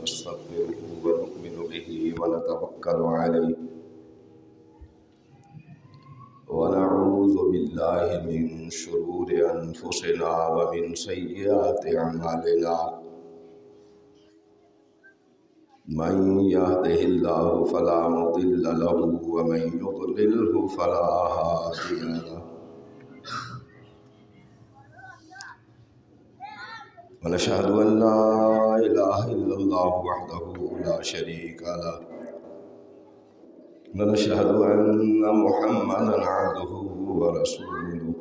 ونستغفره ونؤمن به ونتوكل عليه ونعوذ بالله من شرور أنفسنا ومن سيئات أعمالنا من يهده الله فلا مضل له ومن يضلله فلا هادي له ونشهد أن لا إله إلا الله وحده لا شريك له ونشهد أن محمدا عبده ورسوله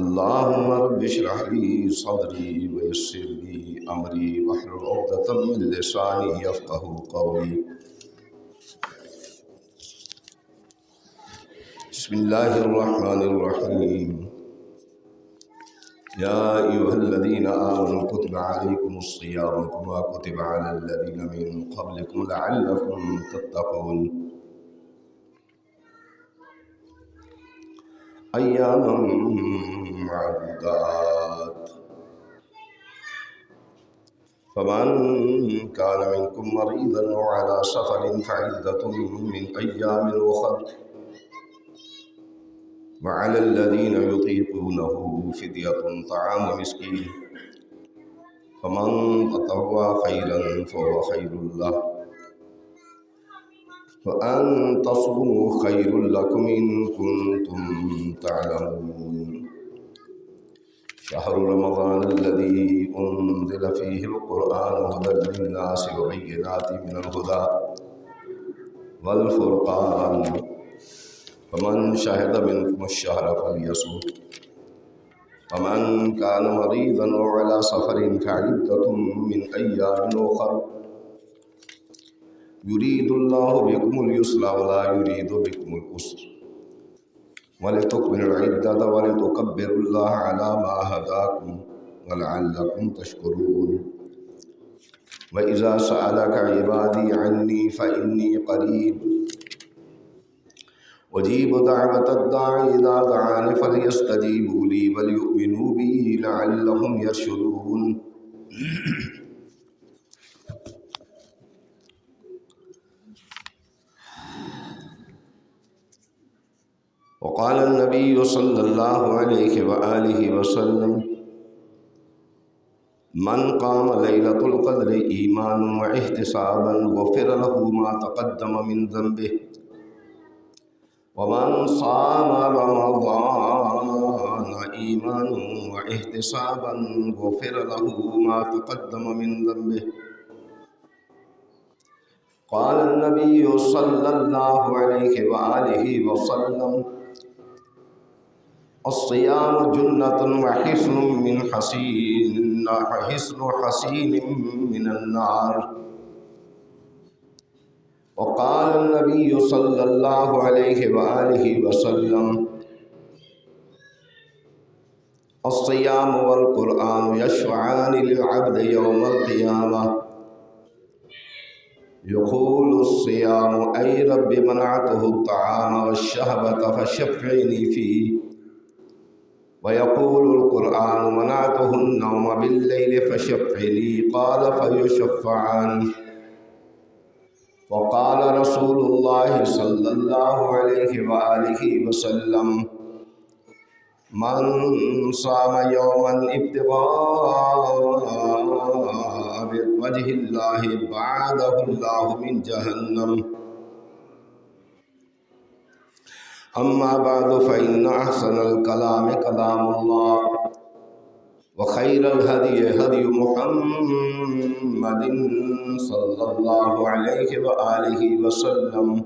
اللهم رب اشرح لي صدري ويسر لي أمري واحلل عقدة من لساني يفقهوا قولي بسم الله الرحمن الرحيم يا أيها الذين آمنوا كتب عليكم الصيام كما كتب على الذين من قبلكم لعلكم تتقون أياما معدودات فمن كان منكم مريضا أو على سفر فعدة من أيام أخر وعلى الذين يطيقونه فدية طعام مسكين فمن تطوع خيرا فهو خير له وأن تصوموا خير لكم إن كنتم تعلمون شهر رمضان الذي أنزل فيه القرآن هدى للناس وبينات من الهدى والفرقان فمن شهد منكم الشهر فليصم ومن كان مريضا أو على سفر فعدة من أيام أخر يريد الله بكم اليسر ولا يريد بكم العسر ولتكملوا العدة ولتكبروا الله على ما هداكم ولعلكم تشكرون وإذا سألك عبادي عني فإني قريب أجيب دعوة الداعي إذا دعاني فليستجيبوا لي وليؤمنوا بي لعلهم يرشدون وقال النبي صلى الله عليه وآله وسلم من قام ليلة القدر إيمانا واحتسابا غفر له ما تقدم من ذنبه ومن صام رمضان إيمانا واحتسابا غفر له ما تقدم من ذنبه قال النبي صلى الله عليه وآله وسلم الصيام جنة وحصن من حصين من النار وقال النبي صلى الله عليه وآله وسلم الصيام والقرآن يشفعان للعبد يوم القيامة يقول الصيام أي رب منعته الطعام والشهوة فشفعني فيه ويقول القرآن منعته النوم بالليل فشفعني قال فيشفعان وقال رسول الله صلى الله عليه وآله وسلم من صام يوما ابتغاء وجه الله بعده الله من جهنم أما بعد فإن أحسن الكلام كلام الله وخير الهدي هدي محمد صلى الله عليه وآله وسلم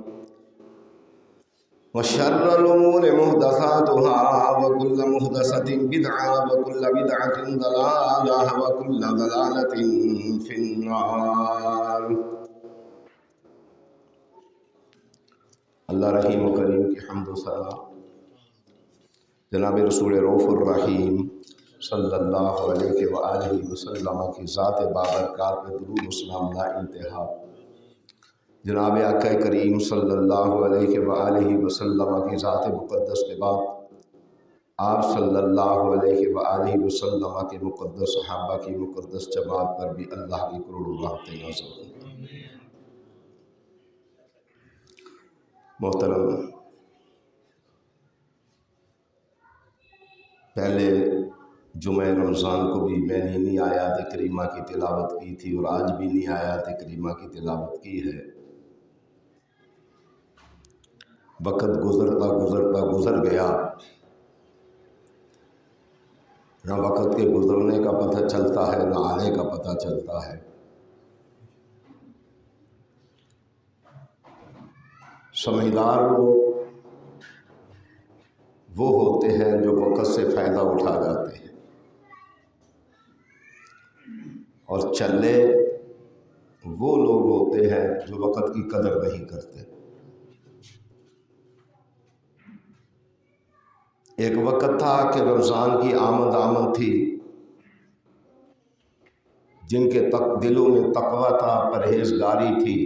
وشر الأمور محدثاتها وكل محدثة بدعة وكل بدعة ضلالة وكل ضلالة في النار اللہ رحیم و کریم کی حمد و ثنا جناب رسول رؤوف الرحیم صلی اللہ علیہ وآلہ وسلم کی ذات بابرکات پہ درود و سلام لا انتہا، جناب آقا کریم صلی اللہ علیہ وآلہ وسلم کی ذات مقدس کے بعد آپ صلی اللہ علیہ وآلہ وسلم کے مقدس صحابہ کی مقدس جماعت پر بھی اللہ کی کروڑوں رحمتیں نازل ہوں۔ محترم، پہلے جمعہ رمضان کو بھی میں نے انہی آیات کریمہ کی تلاوت کی تھی اور آج بھی انہی آیات کریمہ کی تلاوت کی ہے۔ وقت گزرتا گزرتا گزر گیا، نہ وقت کے گزرنے کا پتہ چلتا ہے نہ آنے کا پتہ چلتا ہے۔ سمجھدار لوگ وہ ہوتے ہیں جو وقت سے فائدہ اٹھا جاتے ہیں، اور چلے وہ لوگ ہوتے ہیں جو وقت کی قدر نہیں کرتے۔ ایک وقت تھا کہ رمضان کی آمد تھی، جن کے دلوں میں تقویٰ تھا، پرہیزگاری تھی،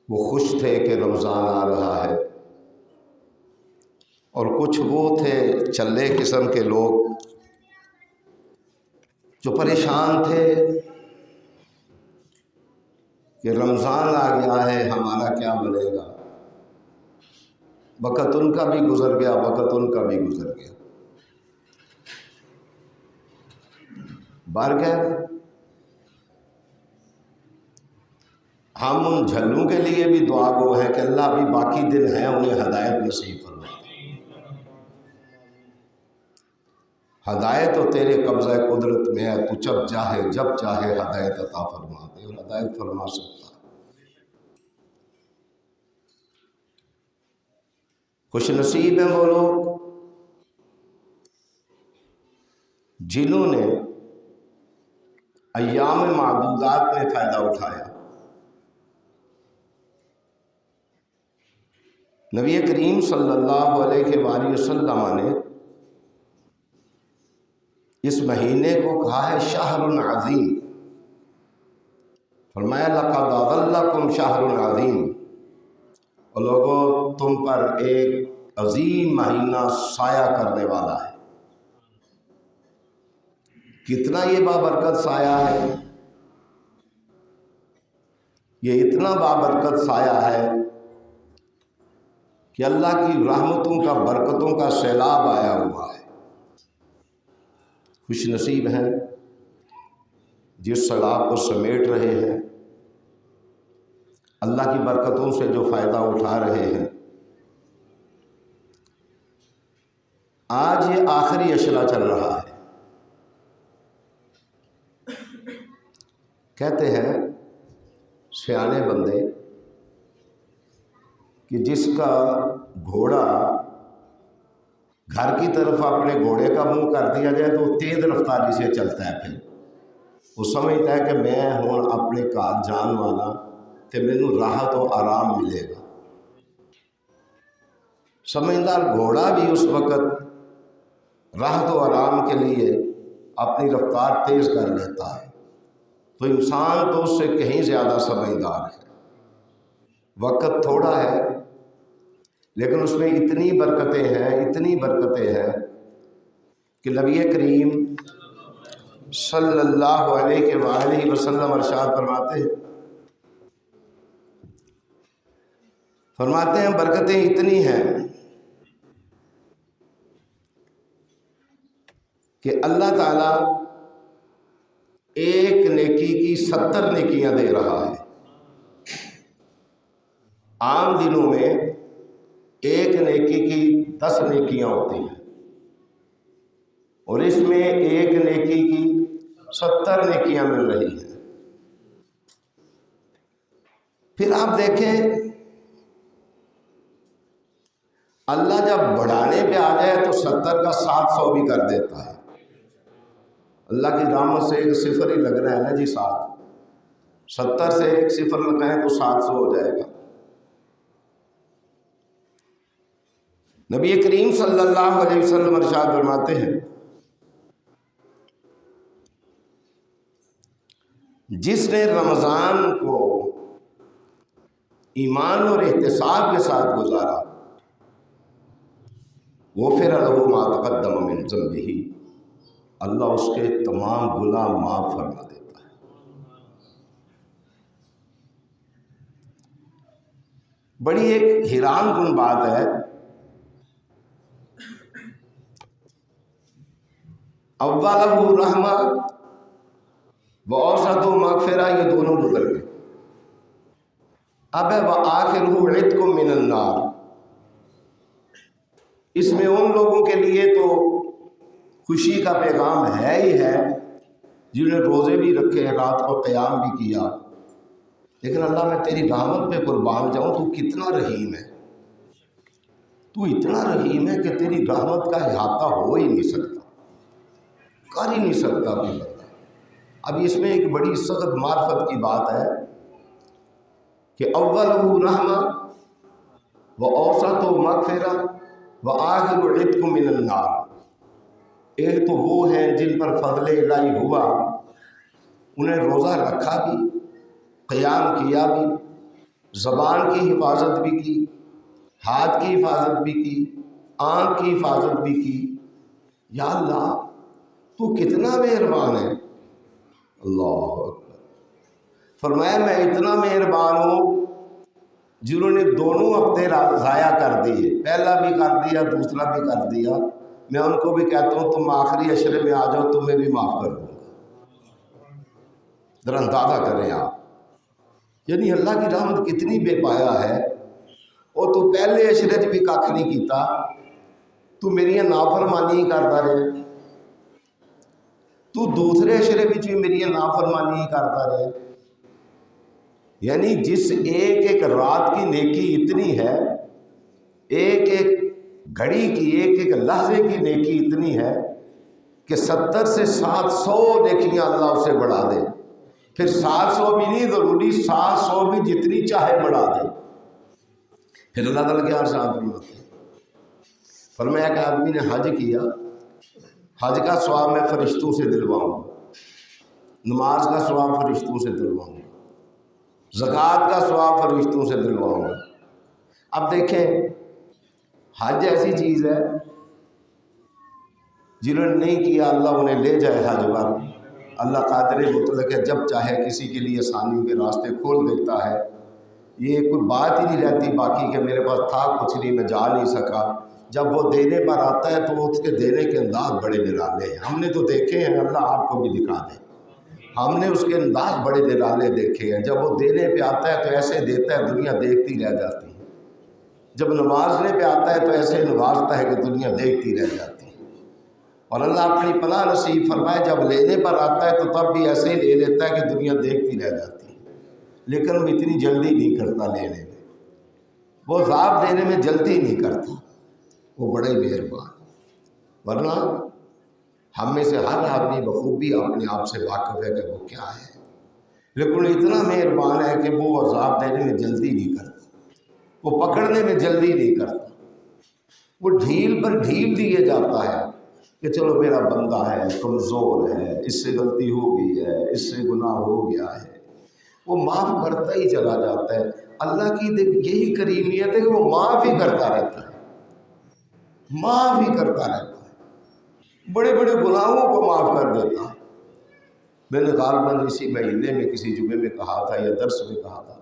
وہ خوش تھے کہ رمضان آ رہا ہے، اور کچھ وہ تھے چلے قسم کے لوگ جو پریشان تھے کہ رمضان آ گیا ہے، ہمارا کیا بنے گا۔ وقت ان کا بھی گزر گیا، وقت ان کا بھی گزر گیا۔ بہرکیف ہم ان جھلوں کے لیے بھی دعا گو ہیں کہ اللہ بھی باقی دن ہیں، انہیں ہدایت نصیب فرما۔ ہدایت تو تیرے قبضہ قدرت میں ہے، تو جب چاہے ہدایت عطا فرما دے، اور ہدایت فرما سکتا ہے۔ خوش نصیب ہیں وہ لوگ جنہوں نے ایام معدودات میں فائدہ اٹھایا۔ نبی کریم صلی اللہ علیہ وآلہ وسلم نے اس مہینے کو کہا ہے شہر عظیم، فرمایا لقد اظلکم شہر عظیم، اور لوگوں تم پر ایک عظیم مہینہ سایہ کرنے والا ہے۔ کتنا یہ بابرکت سایہ ہے، یہ اتنا بابرکت سایہ ہے کہ اللہ کی رحمتوں کا، برکتوں کا سیلاب آیا ہوا ہے۔ خوش نصیب ہیں جس سیلاب کو سمیٹ رہے ہیں، اللہ کی برکتوں سے جو فائدہ اٹھا رہے ہیں۔ آج یہ آخری اشرا چل رہا ہے۔ کہتے ہیں سیانے بندے کہ جس کا گھوڑا گھر کی طرف اپنے گھوڑے کا منہ کر دیا جائے تو وہ تیز رفتاری سے چلتا ہے، پھر وہ سمجھتا ہے کہ میں ہوں اپنے گھر جان والا تے مینوں راحت و آرام ملے گا۔ سمجھدار گھوڑا بھی اس وقت راحت و آرام کے لیے اپنی رفتار تیز کر لیتا ہے، تو انسان تو اس سے کہیں زیادہ سمجھدار ہے۔ وقت تھوڑا ہے لیکن اس میں اتنی برکتیں ہیں کہ نبی کریم صلی اللہ علیہ وآلہ وسلم ارشاد فرماتے ہیں برکتیں اتنی ہیں کہ اللہ تعالیٰ ایک نیکی کی 70 نیکیاں دے رہا ہے۔ عام دنوں میں ایک نیکی کی 10 نیکیاں ہوتی ہیں، اور اس میں ایک نیکی کی 70 نیکیاں مل رہی ہیں۔ پھر آپ دیکھیں اللہ جب بڑھانے پہ آ جائے تو 70 کا 700 بھی کر دیتا ہے۔ اللہ کی رحمت سے ایک صفر ہی لگ رہا ہے نا جی، 70 سے ایک صفر لگائیں تو 700 ہو جائے گا۔ نبی کریم صلی اللہ علیہ وسلم ارشاد فرماتے ہیں جس نے رمضان کو ایمان اور احتساب کے ساتھ گزارا غفر لہ ما تقدم من ذنبہ، اللہ اس کے تمام گناہ معاف فرما دیتا ہے۔ بڑی ایک حیران کن بات ہے، اولہ رحمہ و اوسط مغفرہ، یہ دونوں گزر گئے۔ اب ہے وآخرہ عتق من النار، اس میں ان لوگوں کے لیے تو خوشی کا پیغام ہے ہی ہے جنہوں نے روزے بھی رکھے، رات کو قیام بھی کیا، لیکن اللہ میں تیری رحمت پہ قربان جاؤں، تو کتنا رحیم ہے، تو اتنا رحیم ہے کہ تیری رحمت کا احاطہ ہو ہی نہیں سکتا، کر ہی نہیں سکتا کوئی بندہ۔ اب اس میں ایک بڑی سخت معرفت کی بات ہے کہ اولہ رحمہ و اوسط مغفرہ و آخر عتق من النار، ایک تو وہ ہیں جن پر فضل الہی ہوا، انہیں روزہ رکھا بھی، قیام کیا بھی، زبان کی حفاظت بھی کی، ہاتھ کی حفاظت بھی کی، آنکھ کی حفاظت بھی کی۔ یا اللہ تو کتنا مہربان ہے، اللہ اکبر۔ فرمایا میں اتنا مہربان ہوں جنہوں نے دونوں ہفتے ضائع کر دیے، پہلا بھی کر دیا دوسرا بھی کر دیا، میں ان کو بھی کہتا ہوں تم آخری عشرے میں آ جاؤ، تمہیں بھی معاف کر دوں گا۔ ذرا اندازہ کریں آپ، یعنی اللہ کی رحمت کتنی بے پایا ہے۔ اور تو پہلے عشرے چ بھی کھ نہیں کیتا، تو میری نافرمانی ہی کرتا رہے، تو دوسرے عشرے بھی میری نافرمانی ہی کرتا رہے۔ یعنی جس ایک ایک رات کی نیکی اتنی ہے، ایک ایک گھڑی کی، ایک ایک لحظے کی نیکی اتنی ہے کہ 70 سے 700 نیکیاں اللہ اسے بڑھا دے، پھر 700 بھی نہیں ضروری، 700 بھی جتنی چاہے بڑھا دے، پھر اللہ تعالیٰ کے عرش آدمی ہوتے ہیں۔ فرمایا کہ آدمی نے حج کیا، حج کا ثواب میں فرشتوں سے دلواؤں گا، نماز کا ثواب فرشتوں سے دلواؤں گا، زکوٰۃ کا ثواب فرشتوں سے دلواؤں گا۔ اب دیکھیں حج ایسی چیز ہے، جنہوں نے نہیں کیا اللہ انہیں لے جائے حج پر۔ اللہ قادر مطلق ہے، جب چاہے کسی کے لیے آسانیوں کے راستے کھول دیتا ہے، یہ کوئی بات ہی نہیں رہتی باقی کہ میرے پاس تھا کچھ نہیں، میں جا نہیں سکا۔ جب وہ دینے پر آتا ہے تو اس کے دینے کے انداز بڑے نرالے ہیں، ہم نے تو دیکھے ہیں، اللہ آپ کو بھی دکھا دے، ہم نے اس کے انداز بڑے نرالے دیکھے ہیں۔ جب وہ دینے پہ آتا ہے تو ایسے دیتا ہے دنیا دیکھتی رہ جاتی ہے، جب نوازنے پہ آتا ہے تو ایسے نوازتا ہے کہ دنیا دیکھتی رہ جاتی ہے۔ اور اللہ اپنی پناہ نصیب فرمائے، جب لینے پر آتا ہے تو تب بھی ایسے ہی لے لیتا ہے کہ دنیا دیکھتی رہ جاتی ہے، لیکن وہ اتنی جلدی نہیں کرتا لینے میں، وہ عذاب دینے میں جلدی نہیں کرتا، وہ بڑے مہربان۔ ورنہ ہم میں سے ہر آدمی بخوبی اپنے آپ سے واقف ہے کہ وہ کیا ہے، لیکن اتنا مہربان ہے کہ وہ عذاب دینے میں جلدی نہیں کرتا، وہ پکڑنے میں جلدی نہیں کرتا، وہ ڈھیل پر ڈھیل دیے جاتا ہے کہ چلو میرا بندہ ہے، کمزور ہے، اس سے غلطی ہو گئی ہے، اس سے گناہ ہو گیا ہے، وہ معاف کرتا ہی چلا جاتا ہے۔ اللہ کی یہی کریمیت ہے کہ وہ معاف ہی کرتا رہتا ہے، معاف ہی کرتا رہتا ہے، بڑے بڑے گناہوں کو معاف کر دیتا ہے۔ میں نے غالباً اسی مہینے میں کسی جمعے میں کہا تھا یا درس میں کہا تھا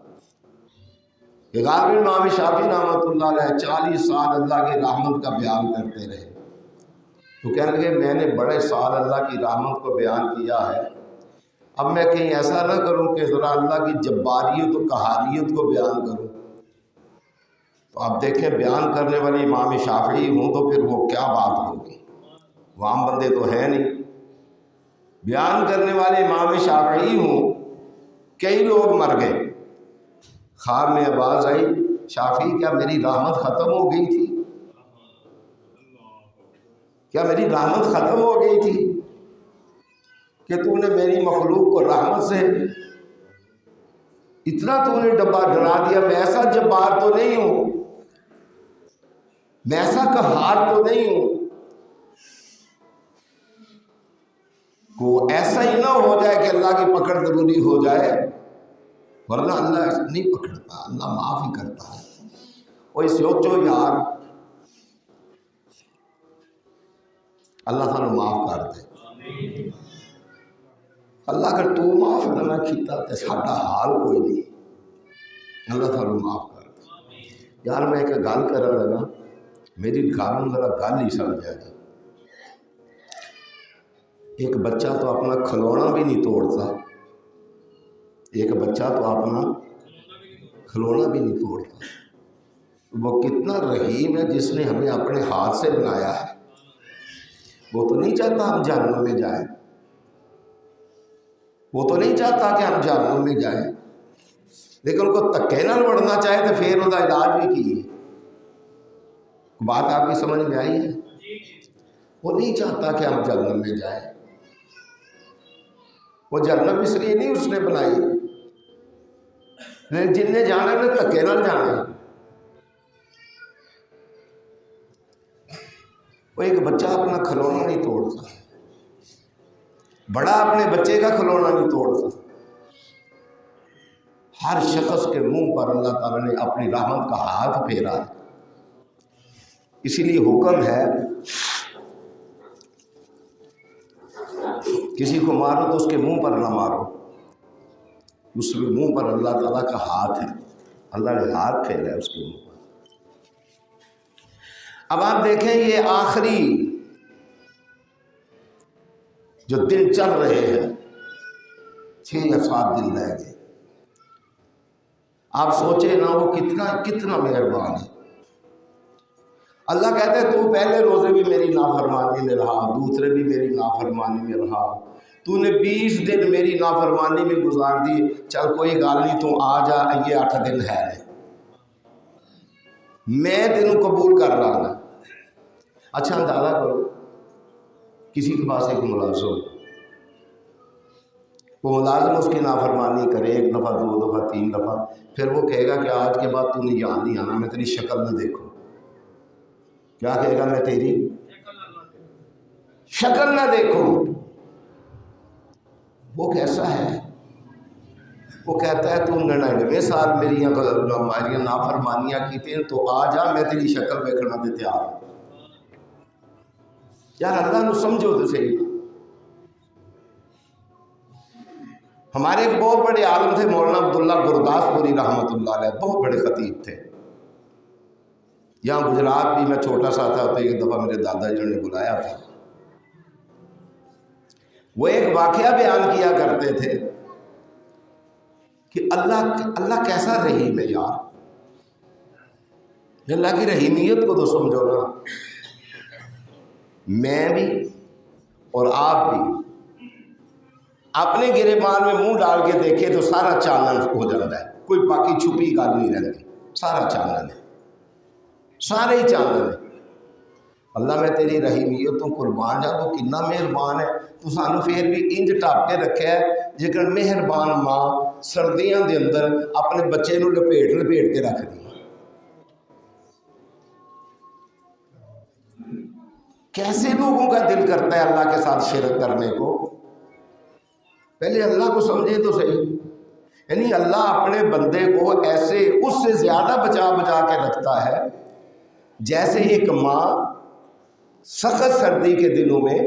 کہ غالباً امام شافعی رحمۃ اللہ علیہ 40 سال اللہ کی رحمت کا بیان کرتے رہے، تو کہنے لگے میں نے بڑے سال اللہ کی رحمت کو بیان کیا ہے، اب میں کہیں ایسا نہ کروں کہ ذرا اللہ کی جباریت و قہاریت کو بیان کروں۔ تو آپ دیکھیں بیان کرنے والے امام شافعی ہوں تو پھر وہ کیا بات ہوگی، وہ عام بندے تو ہیں نہیں۔ بیان کرنے والے امام شافعی ہوں، کئی لوگ مر گئے، خواب میں آواز آئی شافعی کیا میری رحمت ختم ہو گئی تھی؟ کیا میری رحمت ختم ہو گئی تھی کہ تو نے میری مخلوق کو رحمت سے اتنا تو نے ڈبہ ڈرا دیا؟ میں ایسا جبار تو نہیں ہوں، میں ایسا قہار تو نہیں ہوں، کو ایسا ہی نہ ہو جائے کہ اللہ کی پکڑ ضروری ہو جائے، ورنہ اللہ نہیں پکڑتا، اللہ معاف ہی کرتا ہے۔ اور سوچو یار، اللہ سانو معاف کر دے۔ اللہ اگر تو معاف نہ کیتا تو ساڈا حال کوئی نہیں۔ اللہ سانو معاف کر دے۔ یار میں ایک گل کرن لگا، میری گل ذرا گل ہی سمجھا جائے۔ ایک بچہ تو اپنا کھلونا بھی نہیں توڑتا، ایک بچہ تو اپنا کھلونا بھی نہیں توڑتا۔ وہ کتنا رحیم ہے جس نے ہمیں اپنے ہاتھ سے بنایا ہے۔ وہ تو نہیں چاہتا ہم جہنم میں جائیں، وہ تو نہیں چاہتا کہ ہم جہنم میں جائیں، لیکن کو تکے نہ لڑنا چاہے تو پھر وہ علاج بھی کیے۔ بات آپ کی سمجھ میں آئی ہے؟ وہ نہیں چاہتا کہ ہم جہنم میں جائیں۔ وہ جہنم اس لیے نہیں اس نے بنائی، لیکن جن نے جانا انہیں تکے نہ جانا۔ وہ ایک بچہ اپنا کھلونا نہیں توڑتا، بڑا اپنے بچے کا کھلونا نہیں توڑتا۔ ہر شخص کے منہ پر اللہ تعالیٰ نے اپنی رحمت کا ہاتھ پھیرا ہے۔ اسی لیے حکم ہے کسی کو مارو تو اس کے منہ پر نہ مارو، اس کے منہ پر اللہ تعالیٰ کا ہاتھ ہے، اللہ نے ہاتھ پھیرا ہے اس کے منہ پر۔ اب آپ دیکھیں یہ آخری جو دن چل رہے ہیں، 6 یا 7 دن رہ گئے، آپ سوچیں نا وہ کتنا مہربان ہے۔ اللہ کہتے ہیں تو پہلے روزے بھی میری نافرمانی میں رہا، دوسرے بھی میری نافرمانی میں رہا، تو نے 20 دن میری نافرمانی میں گزار دی، چل کوئی گال نہیں، تو آ جا، یہ 8 دن ہے میں تینوں قبول کر رہا گا۔ اچھا اندازہ کرو کسی کے پاس ایک ملازم، وہ ملازم اس کی نافرمانی کرے 1 دفعہ 2 دفعہ 3 دفعہ، پھر وہ کہے گا کہ آج کے بعد تو نے یہاں نہیں آنا، میں تیری شکل نہ دیکھوں۔ کیا کہے گا؟ میں تیری شکل نہ دیکھوں۔ وہ کیسا ہے؟ وہ کہتا ہے تو 99 سال میری نافرمانیاں کی تھی، تو آ جا، میں تیری شکل دیکھنا تے تیار ہوں۔ یار اللہ نو سمجھو تو صحیح۔ ہمارے ایک بہت بڑے عالم تھے مولانا عبداللہ گرداس پوری رحمۃ اللہ علیہ، بہت بڑے خطیب تھے۔ یہاں گجرات بھی میں چھوٹا سا تھا تو ایک دفعہ میرے دادا جی نے بلایا تھا۔ وہ ایک واقعہ بیان کیا کرتے تھے کہ اللہ کیسا رحیم ہے یار، اللہ کی رحیمیت کو تو سمجھو نا۔ میں بھی اور آپ بھی اپنے گریبان میں منہ ڈال کے دیکھے تو سارا چانن ہو جاتا ہے، کوئی باقی چھپی گل نہیں رہتی، سارا چانن ہے، سارے ہی چانن ہے۔ اللہ میں تیری رحیمیتوں قربان جا، تو کتنا مہربان ہے، تو سانو پھر بھی انج ٹاپ کے رکھا ہے جیکر مہربان ماں سردیاں دے اندر اپنے بچے نو لپیٹ کے رکھ دی۔ کیسے لوگوں کا دل کرتا ہے اللہ کے ساتھ شرک کرنے کو؟ پہلے اللہ کو سمجھے تو صحیح۔ یعنی اللہ اپنے بندے کو ایسے اس سے زیادہ بچا کے رکھتا ہے جیسے ایک ماں سخت سردی کے دنوں میں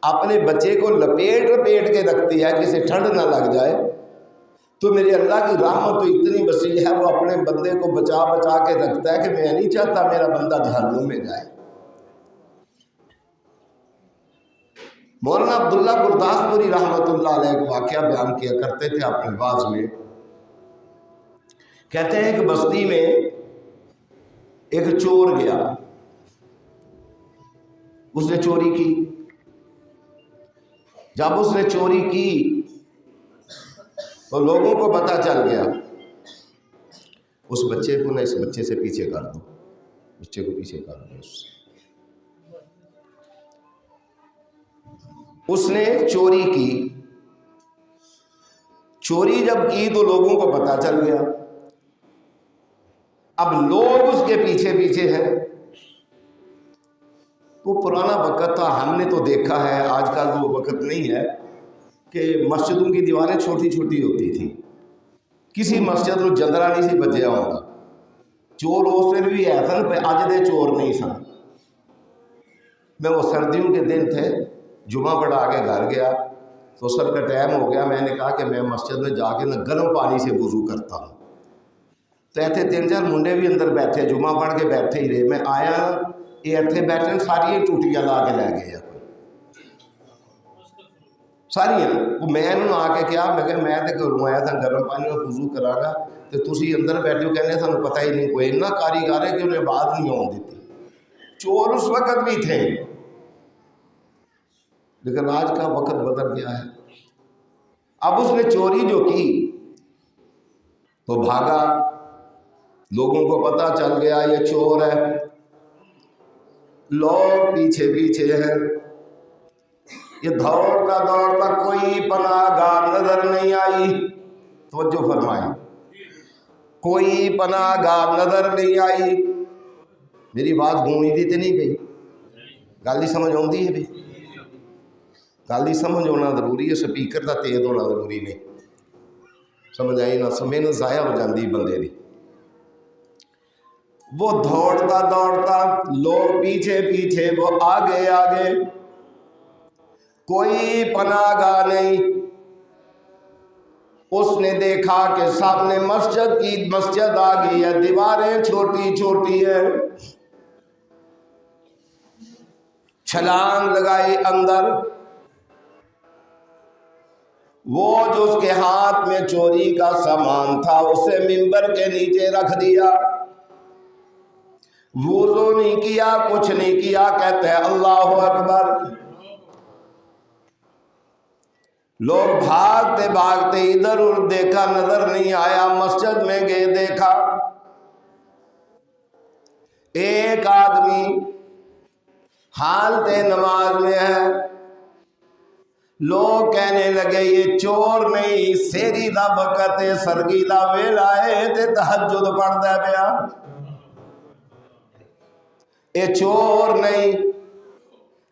اپنے بچے کو لپیٹ کے رکھتی ہے جسے ٹھنڈ نہ لگ جائے، تو میرے اللہ کی رحمت تو اتنی وسیع ہے، وہ اپنے بندے کو بچا کے رکھتا ہے کہ میں نہیں چاہتا میرا بندہ جہنم میں جائے۔ مولانا عبداللہ گرداس پوری رحمۃ اللہ علیہ ایک واقعہ بیان کیا کرتے تھے اپنے واعظ میں۔ کہتے ہیں ایک بستی میں ایک چور گیا، اس نے چوری کی۔ جب اس نے چوری کی تو لوگوں کو پتہ چل گیا، اس بچے کو نہ اس بچے سے پیچھے کر دو، بچے کو پیچھے کر دو۔ اس نے چوری کی، چوری جب کی تو لوگوں کو پتہ چل گیا، اب لوگ اس کے پیچھے ہیں۔ وہ پرانا وقت تھا، ہم نے تو دیکھا ہے، آج کل وہ وقت نہیں ہے کہ مسجدوں کی دیواریں چھوٹی چھوٹی ہوتی تھیں، کسی مسجد کو جندرا نہیں سی بجیا ہوتا، چور اس ویلے بھی ہے سن، اج دے چور نہیں سن۔ میں وہ سردیوں کے دن تھے، جمعہ پڑھا کے گھر گیا تو سر کا ٹائم ہو گیا، میں نے کہا کہ میں مسجد میں جا کے نا گرم پانی سے وضو کرتا ہوں۔ تو ایتھے 3-4 منڈے بھی اندر بیٹھے، جمعہ پڑھ کے بیٹھے ہی رہے۔ میں آیا یہ ایتھے بیٹھے ساری ٹوٹیاں لا کے لے گئے ساری۔ وہ میں آ کے کیا میں کہ میں تو گھروں آیا تھا گرم پانی میں وضو کرا گا تو تسی اندر بیٹھے ہو کہنے سانوں پتہ ہی نہیں، کوئی اتنا کاریگر ہے کہ انہیں بات نہیں آن دیتی۔ چور اس وقت بھی تھے، لیکن آج کا وقت بدل گیا ہے۔ اب اس نے چوری جو کی تو بھاگا، لوگوں کو پتہ چل گیا یہ چور ہے، لوگ پیچھے پیچھے ہیں، یہ دوڑتا دوڑتا کوئی پناہ گاہ نظر نہیں آئی۔ توجہ فرمائیں، کوئی پناہ گاہ نظر نہیں آئی۔ میری بات گونجتی تو نہیں پئی؟ گل ہی سمجھ آتی ہے؟ بھی گل ہی سمجھ ہونا ضروری ہے، سپیکر کا تیز ہونا ضروری نہیں۔ سمجھ آئی نہ؟ محنت ضائع ہو جاتی بندے کی۔ وہ دوڑتا دوڑتا، لوگ پیچھے پیچھے، وہ آگے آگے، کوئی پناہ گاہ نہیں۔ اس نے دیکھا کہ سامنے مسجد آ گئی ہے، دیواریں چھوٹی چھوٹی ہیں، چھلانگ لگائی اندر۔ وہ جو اس کے ہاتھ میں چوری کا سامان تھا اسے منبر کے نیچے رکھ دیا، وضو نہیں کیا، کچھ نہیں کیا، کہتے ہیں اللہ اکبر۔ لوگ بھاگتے بھاگتے ادھر ادھر دیکھا، نظر نہیں آیا، مسجد میں گئے دیکھا ایک آدمی حالت نماز میں ہے۔ لوگ کہنے لگے یہ چور نہیں، سیری دا وقت ہے، سرگی دا ویلا ہے تے تہجد پڑھدا پیا۔ اے چور نہیں،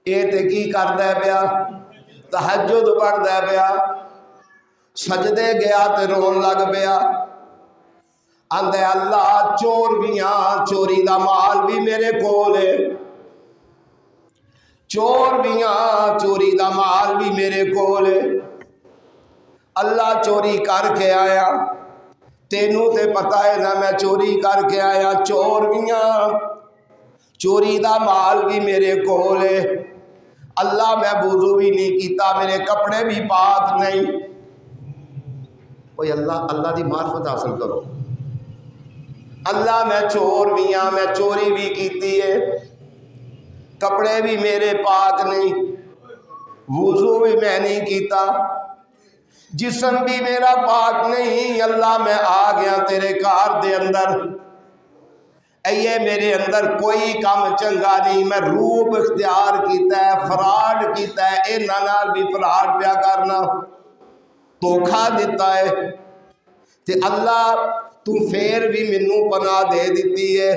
اے تے کی کردا پیا؟ تہجد پڑھدا پیا۔ سجدے گیا تے رون لگ پیا، آندے اللہ چور بھی ہاں، چوری دا مال بھی میرے کول ہے، چور بھی ہاں، چوری دا مال بھی میرے کول ہے۔ اللہ چوری کر کے آیا، تینوں تے پتہ ہے نا میں چوری کر کے آیا، چور بھی ہاں، چوری دا مال بھی میرے کول ہے۔ اللہ میں وضو بھی نہیں کیتا، میرے کپڑے بھی پاک نہیں۔ کوئی اللہ دی معرفت حاصل کرو۔ اللہ میں چور بھی ہاں، میں چوری بھی کیتی ہے، کپڑے بھی میرے پاک نہیں، وضو بھی میں نہیں کیتا، جسم بھی میرا پاک نہیں۔ اللہ میں آ گیا تیرے کار دے اندر، اے میرے اندر کوئی کام چنگا نہیں، میں روپ اختیار کیتا ہے، فراڈ کیتا ہے، اے نال بھی فراڈ پیا کرنا، دھوکھا دیتا ہے، تے اللہ تو پھر بھی مینوں پناہ دے دیتی ہے،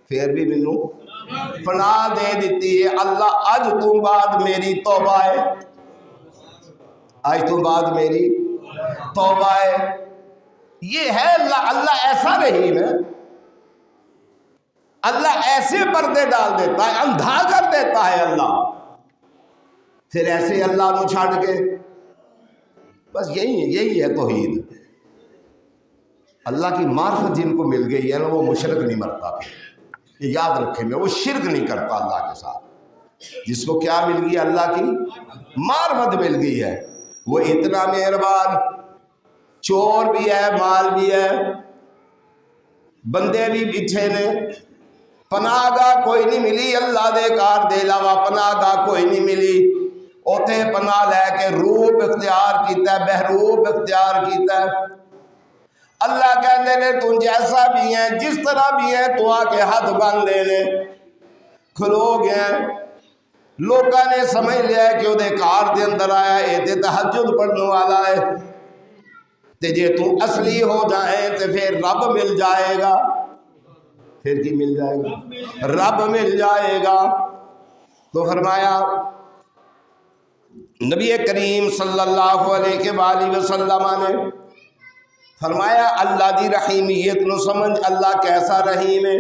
پھر بھی مینوں پناہ دے دیتی ہے۔ اللہ اج تو بعد میری توبہ ہے، آج تو بعد میری توبہ ہے۔ یہ ہے اللہ ایسا رحیم ہے، اللہ ایسے پردے ڈال دیتا ہے، اندھا کر دیتا ہے اللہ، پھر ایسے اللہ کو چھاڑ کے۔ بس یہی ہے توحید۔ اللہ کی معرفت جن کو مل گئی ہے نا وہ مشرک نہیں مرتا، یہ یاد رکھیں گے، وہ شرک نہیں کرتا اللہ کے ساتھ۔ جس کو کیا مل گئی؟ اللہ کی معرفت مل گئی ہے، وہ اتنا مہربان، چور بھی ہے، مال بھی ہے، بندے بھی پیچھے نے، پناہ گاہ کوئی نہیں ملی، اللہ دے کار دے علاوہ پناہ گاہ کوئی نہیں ملی، اوتھے پناہ لے کے روپ اختیار کیتا ہے، بہروپ اختیار کیتا ہے۔ اللہ کہنے نے تو جیسا بھی ہے، جس طرح بھی ہے، تو آ کے ہاتھ بن لینے، کھلو گیا۔ لوگاں نے سمجھ لیا کہ وہ دے کار دے اندر آیا، اے تے تہجد پڑھنے والا ہے، تے جے تو اصلی ہو جائے تے پھر رب مل جائے گا۔ پھر کی مل جائے گا؟ رب مل جائے گا۔ تو فرمایا نبی کریم صلی اللہ علیہ وآلہ وسلم نے فرمایا اللہ دی رحیمیت نو سمجھ، اللہ کیسا رحیم ہے۔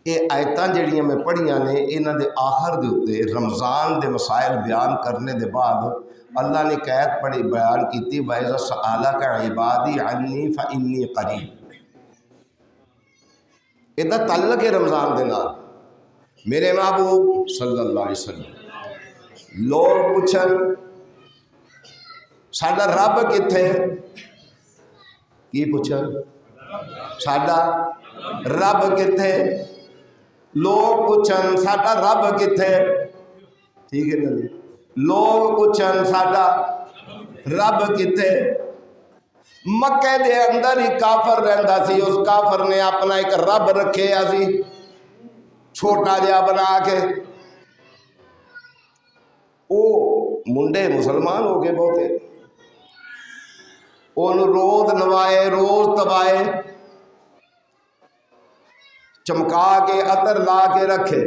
یہ آیتاں جڑیاں میں پڑھیاں نے انہاں دے آخر دے اتے رمضان دے مسائل بیان کرنے دے بعد اللہ نے قید پڑھی بیان کیتی وَإِذَا سَأَلَكَ عِبَادِي عَنِّي فَإِنِّي قَرِيبٌ۔ یہ تعلق ہے رمضان دے نال۔ میرے محبوب صلی اللہ علیہ وسلم لوگ پوچھن ساڈا رب کتھے، کی پوچھن ساڈا رب کتھے، لوگ پوچھن ساڈا رب کتھے، ٹھیک ہے نا، لوگ پوچھن ساڈا رب کتھے۔ مکے دے اندر ہی کافر رہندا سی، اس کافر نے اپنا ایک رب رکھے سی چھوٹا جہا بنا کے، او منڈے مسلمان ہو گئے بہتے، ان روز نوائے روز تبائے چمکا کے عطر لا کے رکھے،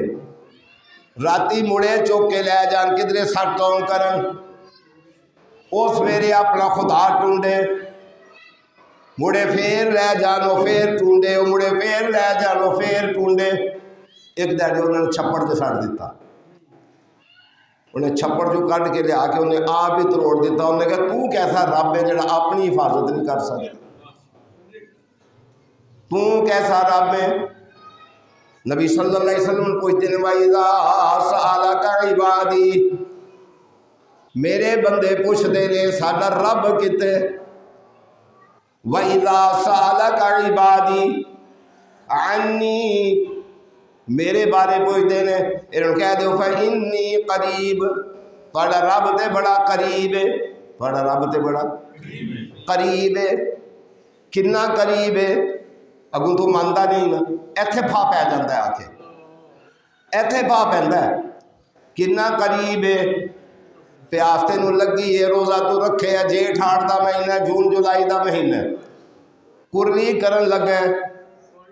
راتی مڑے چوک کے لے جان کدرے سٹ ٹون کرن، اس میرے اپنا خدا ٹونڈے، مڑے پھر لے جانو پھر ٹونڈے، مڑے پھر لے جانو پھر ٹونڈے۔ ایک دہڑے انہوں نے چھپڑ سے سٹ دیتا، انہیں چھپڑ جو کٹ کے لیا کے انہیں آپ ہی تروڑ دیتا، انہیں کہا تو کیسا رب ہے جڑا اپنی حفاظت نہیں کر سکتا، تو کیسا رب ہے۔ نبی صلی اللہ علیہ وسلم پوچھتے ہیں وَإِذَا سَأَلَكَ عِبَادِي، میرے بندے پوچھتے ہیں ساڈا رب کتے، وَإِذَا سَأَلَكَ عِبَادِي عَنِّي، میرے بارے پوچھتے ہیں، انہوں کہہ دو فَإِنِّي قریب، تھوڑا رب تے بڑا قریب ہے، تھوڑا رب تے بڑا قریب ہے، کنا قریب ہے، اگوں تو مانتا نہیں نا، ایتھے پھا پہ جاتا ہے، آکے ایتھے پھا پہندا ہے، کنا قریب ہے، پیاس تینوں لگی ہے، روزہ تو رکھے ہے، جیٹھ آٹھ دا مہینہ، جون جولائی دا مہینہ، کرلی کرن لگے،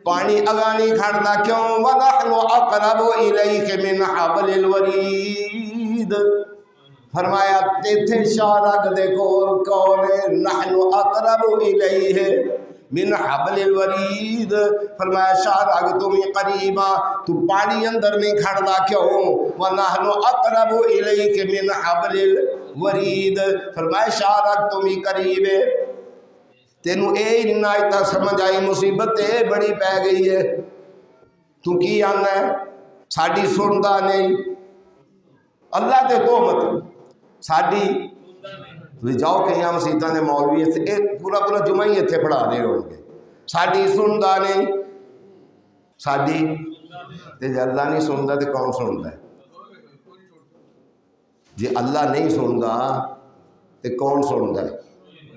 پانی اگا نہیں کھڑتا، کیوں وَنَحْنُ أَقْرَبُ إِلَيْكَ مِنْ حَبْلِ الْوَرِيدِ، فرمایا تیتھے شارک دے کول نحن اقرب الیہ من حبل الورید، فرمایا شارک تمہیں قریبا، تو پانی اندر نہیں کھڑتا کیوں، وَنَحْنُ أَقْرَبُ إِلَيْكَ مِنْ حَبْلِ الورید، فرمایا شارک تمہیں قریب ہے۔ تینوں اے نائتہ سمجھ آئی مصیبت اے بڑی پہ گئی ہے، تو کی آنا ہے ساڑی سندا نہیں، اللہ تے تومت ساڑی جاؤ کہ یہاں مسیطہ نے مولوی ہے پورا پورا جمعہ ہی اتھے پڑھا دے ہوں گے، ساڑی سندا نہیں، ساڑی تے جے اللہ نہیں سندا تے کون سندا ہے، جے اللہ نہیں سندا تے کون سندا ہے۔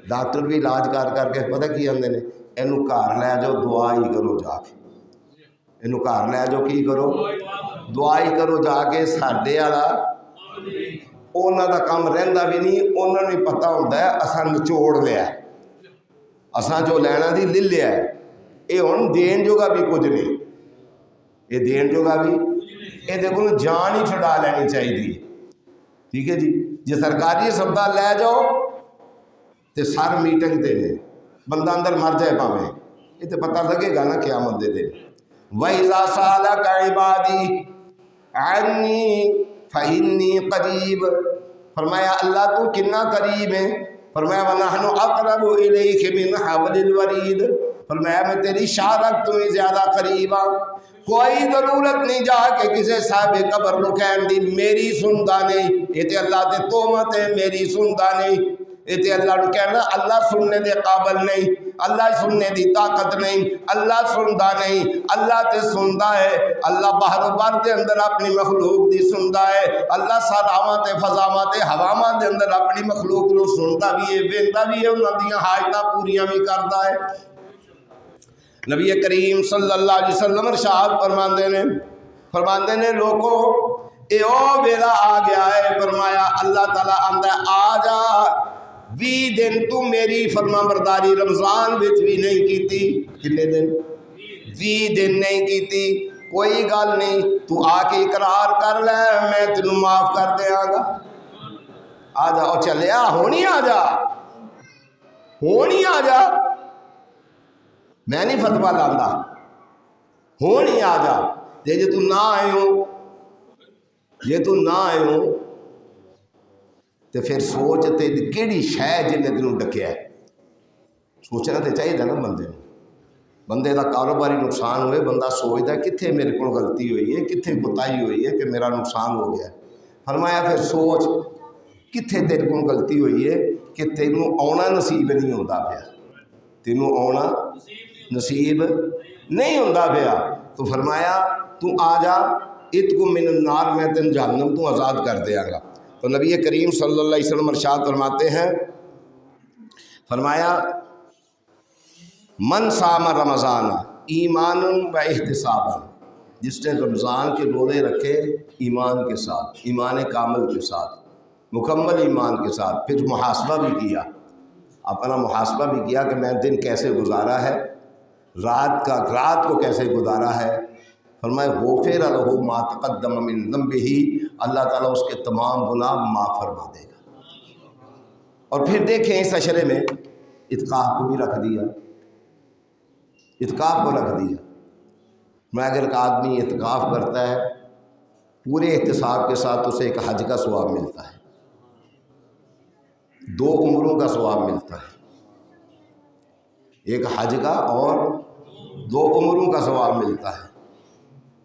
ڈاکٹر بھی علاج کر کے پتہ کی آندے نے، اینو گھر لے جاؤ دعا ہی کرو جا کے، اینو گھر لے جاؤ کی کرو دعا ہی کرو جا کے، ساڈے والا انہاں دا کام رہندا بھی نہیں، انہاں نوں پتہ ہوندا ہے اساں نچوڑ لیا ہے، اساں جو لینا سی لے لیا ہے، اے ہن دین جوگا بھی کچھ نہیں، اے دین جوگا بھی اے دیکھو جان ہی چھڑا لینی چاہیے، ٹھیک ہے جی، جے سرکاری ہسپتال لے جاؤ تے سر میٹنگ تے نے بندہ اندر مر جائے پاویں، یہ تے پتہ لگے گا نا قیامت دے دن۔ وَإِذَا سَأَلَكَ عِبَادِي عَنِّي فَإِنِّي قَرِيبٌ، فرمایا اللہ تو کنا قریب ہے، فرمایا وَنَحْنُ أَقْرَبُ إِلَيْكَ مِنْ حَبْلِ الْوَرِيدِ، فرمایا میں تیری شارک تمہیں زیادہ قریب ہوں، کوئی ضرورت نہیں جا کے کسے صاحب قبر نو کہن دی میری سندا نہیں، یہ تے اللہ تے تومت ہے میری سندا نہیں، یہ تے اللہ نو کہنا اللہ سننے دے قابل نہیں، اللہ سننے دی طاقت نہیں، اللہ سندا نہیں، اللہ تے سندا ہے، اللہ باہر و بر دے اندر اپنی مخلوق دی سندا ہے، اللہ سراواں تے فضاواں تے ہواواں دے اندر اپنی مخلوق نو سندا بھی ہے، ویندا بھی ہے، انہاں دیاں حاجتاں پوریاں بھی کردا ہے۔ نبی کریم صلی اللہ علیہ وسلم ارشاد فرماندے نے لوگوں اے او ویلا آ گیا ہے، فرمایا اللہ تعالیٰ آندا آ جا 20 دن تو میری فرما برداری رمضان وچ بھی نہیں کیتی، کتنے دن 20 دن نہیں کیتی، کوئی گل نہیں، تو آ کے اقرار کر لے میں تینوں معاف کر دیاں گا، آ جا او چلیا ہونی آ جا، ہونی آ جا، میں نہیں فتویٰ لاندا، ہونی آ جا، تے جے تو نہ آئے ہو، جے تو نہ آئے ہو تو پھر سوچ تے کیڑی شے جن نے تینوں ڈکیا ہے۔ سوچنا تو چاہیے نا بندے دا کاروباری نقصان ہوئے، بندہ سوچتا ہے کتنے میرے کو غلطی ہوئی ہے، کتنے کوتاہی ہوئی ہے کہ میرا نقصان ہو گیا ہے۔ فرمایا پھر سوچ کتنے تیرے کو غلطی ہوئی ہے کہ تینوں آنا نصیب نہیں ہوتا پیا، تینوں آنا نصیب نہیں ہوتا پیا۔ تو فرمایا تو آ جا، اتکم من النار، میں تین جہنم تو آزاد کر دیا گا۔ تو نبی کریم صلی اللہ علیہ وسلم ارشاد فرماتے ہیں، فرمایا من صام رمضان ایمان و احتسابا، جس نے رمضان کے روزے رکھے ایمان کے ساتھ، ایمان کامل کے ساتھ، مکمل ایمان کے ساتھ، پھر محاسبہ بھی کیا، اپنا محاسبہ بھی کیا کہ میں دن کیسے گزارا ہے، رات کو کیسے گزارا ہے۔ فرمایا غفر لہ ما تقدم من ذنبہ، اللہ تعالیٰ اس کے تمام گناہ معاف فرما دے گا۔ اور پھر دیکھیں اس عشرے میں اتقاف کو بھی رکھ دیا، اتقاف کو رکھ دیا۔ میں اگر ایک آدمی اتقاف کرتا ہے پورے احتساب کے ساتھ، اسے ایک حج کا ثواب ملتا ہے، 2 عمروں کا ثواب ملتا ہے، ایک حج کا اور 2 عمروں کا ثواب ملتا ہے۔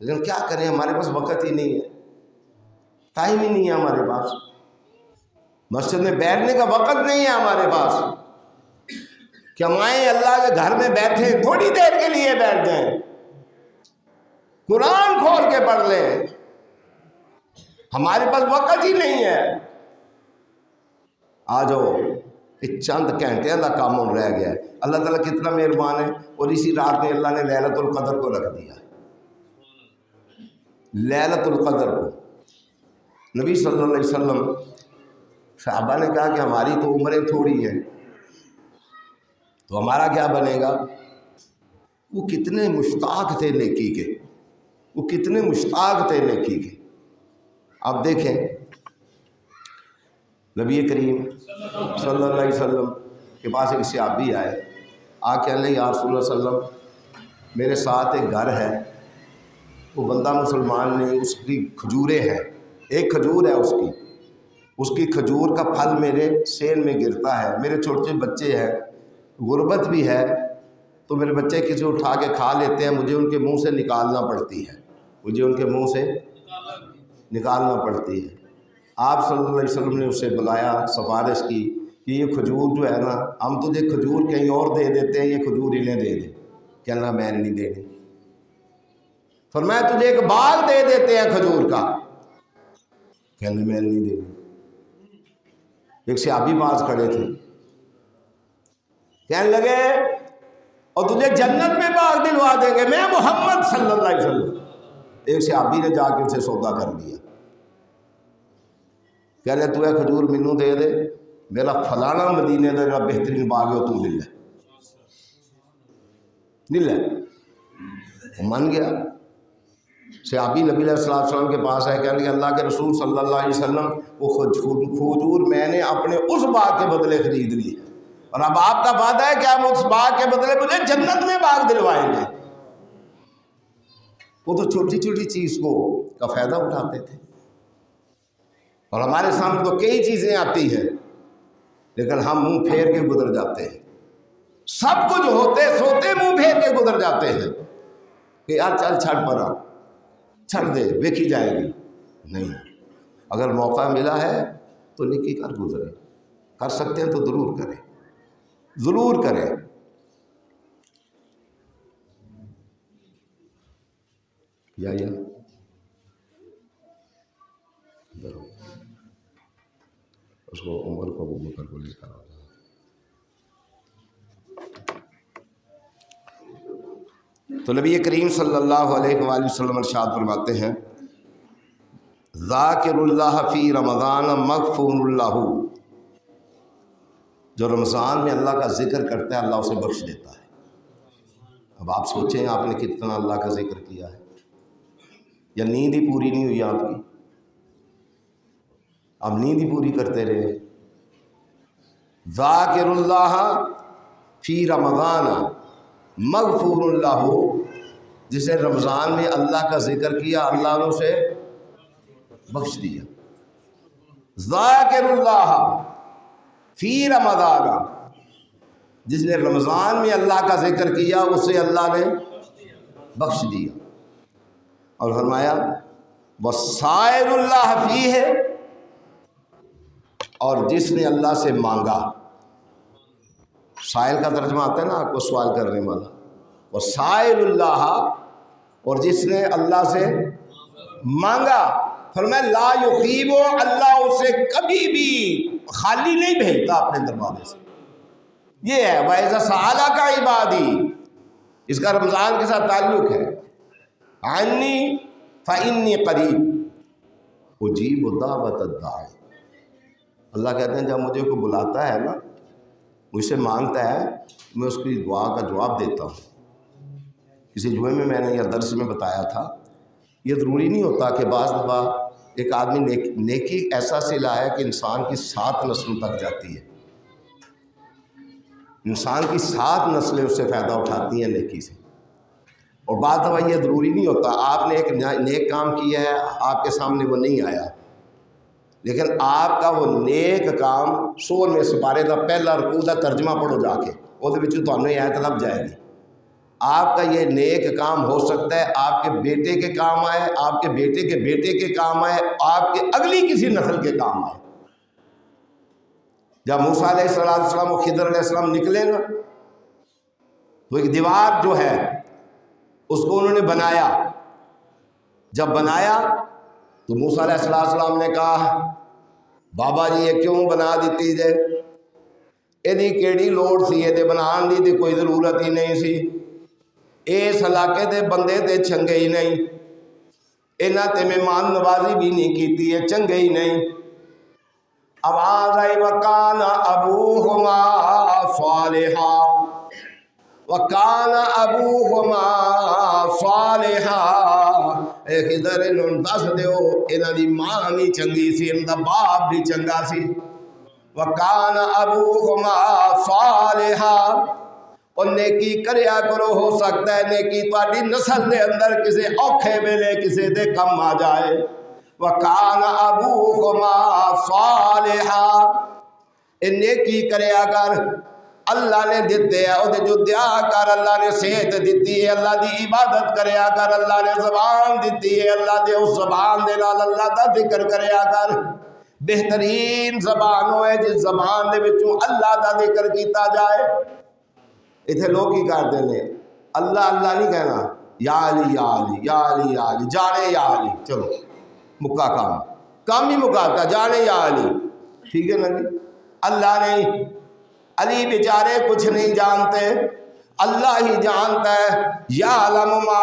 لیکن کیا کریں، ہمارے پاس وقت ہی نہیں ہے، ٹائم ہی نہیں ہے ہمارے پاس، مسجد میں بیٹھنے کا وقت نہیں ہے ہمارے پاس کہ ہم آئیں اللہ کے گھر میں بیٹھیں، تھوڑی دیر کے لیے بیٹھ جائیں، قرآن کھول کے پڑھ لیں، ہمارے پاس وقت ہی نہیں ہے۔ آ جاؤ، چند گھنٹے کا کام رہ گیا ہے۔ اللہ تعالیٰ کتنا مہربان ہے، اور اسی رات میں اللہ نے لیلۃ القدر کو رکھ دیا، لیلۃ القدر کو۔ نبی صلی اللہ علیہ وسلم، صحابہ نے کہا کہ ہماری تو عمریں تھوڑی ہیں، تو ہمارا کیا بنے گا؟ وہ کتنے مشتاق تھے نیکی کے، وہ کتنے مشتاق تھے نیکی کے۔ آپ دیکھیں نبی کریم صلی اللہ علیہ وسلم کے پاس ایک صحابی آئے، کہنے لگے یا رسول اللہ صلی اللہ علیہ وسلم، میرے ساتھ ایک گھر ہے، وہ بندہ مسلمان نہیں، اس کی کھجوریں ہیں، ایک کھجور ہے اس کی کھجور کا پھل میرے سین میں گرتا ہے، میرے چھوٹے بچے ہیں، غربت بھی ہے، تو میرے بچے کسی اٹھا کے کھا لیتے ہیں، مجھے ان کے منہ سے نکالنا پڑتی ہے، مجھے ان کے منہ سے نکالنا پڑتی ہے۔ آپ صلی اللہ علیہ وسلم نے اسے بلایا، سفارش کی کہ یہ کھجور جو ہے نا، ہم تجھے کھجور کہیں اور دے دیتے ہیں، یہ کھجور انہیں دے دے۔ کہنے لگا میں نہیں دینی۔ فرمایا تجھے ایک باغ دے دیتے ہیں کھجور کا، کہنے لگا میں نہیں دینی۔ ایک صحابی پاس کھڑے تھے، کہنے لگے اور تجھے جنت میں باغ دلوا دیں گے، میں محمد صلی اللہ علیہ وسلم۔ ایک صحابی نے جا کے اسے سودا کر دیا، کہنے لگے تو یہ کھجور مینوں دے دے، میرا فلانا مدینے کا جو بہترین باغ ہے وہ تو لے لے۔ وہ من گیا۔ صحابی نبی علیہ السلام کے پاس آئے، کہنے لگے اللہ کے رسول صلی اللہ علیہ وسلم، وہ کھجور میں نے اپنے اس باغ کے بدلے خرید لی، اور اب آپ کا وعدہ ہے کہ آپ اس باغ کے بدلے مجھے جنت میں باغ دلوائیں گے۔ وہ تو چھوٹی چھوٹی چیز کا فائدہ اٹھاتے تھے، اور ہمارے سامنے تو کئی چیزیں آتی ہیں، لیکن ہم منہ پھیر کے گزر جاتے ہیں، سب کچھ ہوتے سوتے منہ پھیر کے گزر جاتے ہیں کہ یار چل چھڑ پڑا، چھڑ دے، دیکھی جائے گی۔ نہیں، اگر موقع ملا ہے تو نیکی کر گزرے، کر سکتے ہیں تو ضرور کریں، ضرور کریں۔ یا اس کو عمر کو ابو بکر کو لکھا ہوگا۔ تو نبی کریم صلی اللہ علیہ وآلہ وسلم ارشاد فرماتے ہیں، ذاکر اللہ فی رمضان مغفور اللہ، جو رمضان میں اللہ کا ذکر کرتا ہے اللہ اسے بخش دیتا ہے۔ اب آپ سوچیں آپ نے کتنا اللہ کا ذکر کیا ہے، یا نیند ہی پوری نہیں ہوئی آپ کی؟ آپ نیند ہی پوری کرتے رہے۔ ذاکر اللہ فی رمضان مغفور اللہ، جس نے رمضان میں اللہ کا ذکر کیا اللہ نے اسے بخش دیا۔ ذاکر اللہ فی رمضان، جس نے رمضان میں اللہ کا ذکر کیا اسے اللہ نے بخش دیا۔ اور فرمایا وسائل اللہ فی ہے، اور جس نے اللہ سے مانگا، سائل کا ترجمہ آتا ہے نا آپ کو سوال کرنے والا، وسائل اللہ، اور جس نے اللہ سے مانگا، فرمایا لا یخیب، اللہ اسے کبھی بھی خالی نہیں بھیجتا اپنے دروازے سے۔ یہ ہے وَإِذَا سَأَلَكَ عِبَادِي، اس کا رمضان کے ساتھ تعلق ہے، عَنِّي فَإِنِّي قَرِيب أُجِيبُ دَعْوَةَ الدَّاعِ، اللہ کہتے ہیں جب مجھے کوئی بلاتا ہے نا، مجھ سے مانگتا ہے، میں اس کی دعا کا جواب دیتا ہوں۔ کسی جمعے میں نے یہ درس میں بتایا تھا، یہ ضروری نہیں ہوتا کہ بعض دفعہ ایک آدمی نیکی ایسا صلہ ہے کہ انسان کی 7 نسلوں تک جاتی ہے، انسان کی 7 نسلیں اس سے فائدہ اٹھاتی ہیں نیکی سے۔ اور بعض دفعہ یہ ضروری نہیں ہوتا، آپ نے ایک نیک کام کیا ہے، آپ کے سامنے وہ نہیں آیا، لیکن آپ کا وہ نیک کام 100 میں سپارے کا پہلا رکوع دا ترجمہ پڑھو جا کے، وہ تمہیں یہ آیت لب جائے گی۔ آپ کا یہ نیک کام ہو سکتا ہے آپ کے بیٹے کے کام آئے، آپ کے بیٹے کے بیٹے کے کام آئے، آپ کے اگلی کسی نسل کے کام آئے۔ جب موسیٰ علیہ السلام و خضر علیہ السلام نکلے نا، تو ایک دیوار جو ہے اس کو انہوں نے بنایا، جب بنایا تو موسیٰ علیہ السلام نے کہا بابا جی یہ کیوں بنا دیتی جے، یہ کیڑی لوڑ سی یہ بنان دی تے کوئی ضرورت ہی نہیں سی، اس علاقے دے بندے تے چنگے ہی نہیں، انہاں تے مہمان نوازی بھی نہیں کیتی ہے، چنگے ہی نہیں۔ آواز آئی وَكَانَ أَبُوهُمَا صَالِحًا وَكَانَ أَبُوهُمَا صَالِحًا، اے خضر انہوں دس دیو انہاں دی ماں بھی چنگی سی، انہاں دا باپ بھی چنگا سی۔ وَكَانَ أَبُوهُمَا صَالِحًا، اور نیکی کریا کرو، ہو سکتا ہے نیکی تہاڈی نسل دے اندر کسے اوکھے ویلے کسے دے کم آ جائے۔ وَكَانَ أَبُوهُمَا صَالِحًا، اے نیکی کریا کر، اللہ نے دیتے ہیں اور جو دیا کر، اللہ نے صحت دیتی ہے، اللہ دی عبادت کریا کر، اللہ نے زبان دیتی ہے، اللہ دے اس زبان دے نال اللہ دا ذکر کریا کر۔ بہترین زبان ہوئے جس زبان دے وچوں اللہ دا ذکر کیتا جائے۔ اتنے لوگ کی کرتے ہیں اللہ اللہ نہیں کہنا، یا علی یا علی یا علی یا علی، جانے یا علی، چلو مکہ کام ہی مکاتا، جانے یا علی، ٹھیک ہے نا جی، اللہ نہیں، علی بیچارے کچھ نہیں جانتے، اللہ ہی جانتا ہے۔ یعلم ما،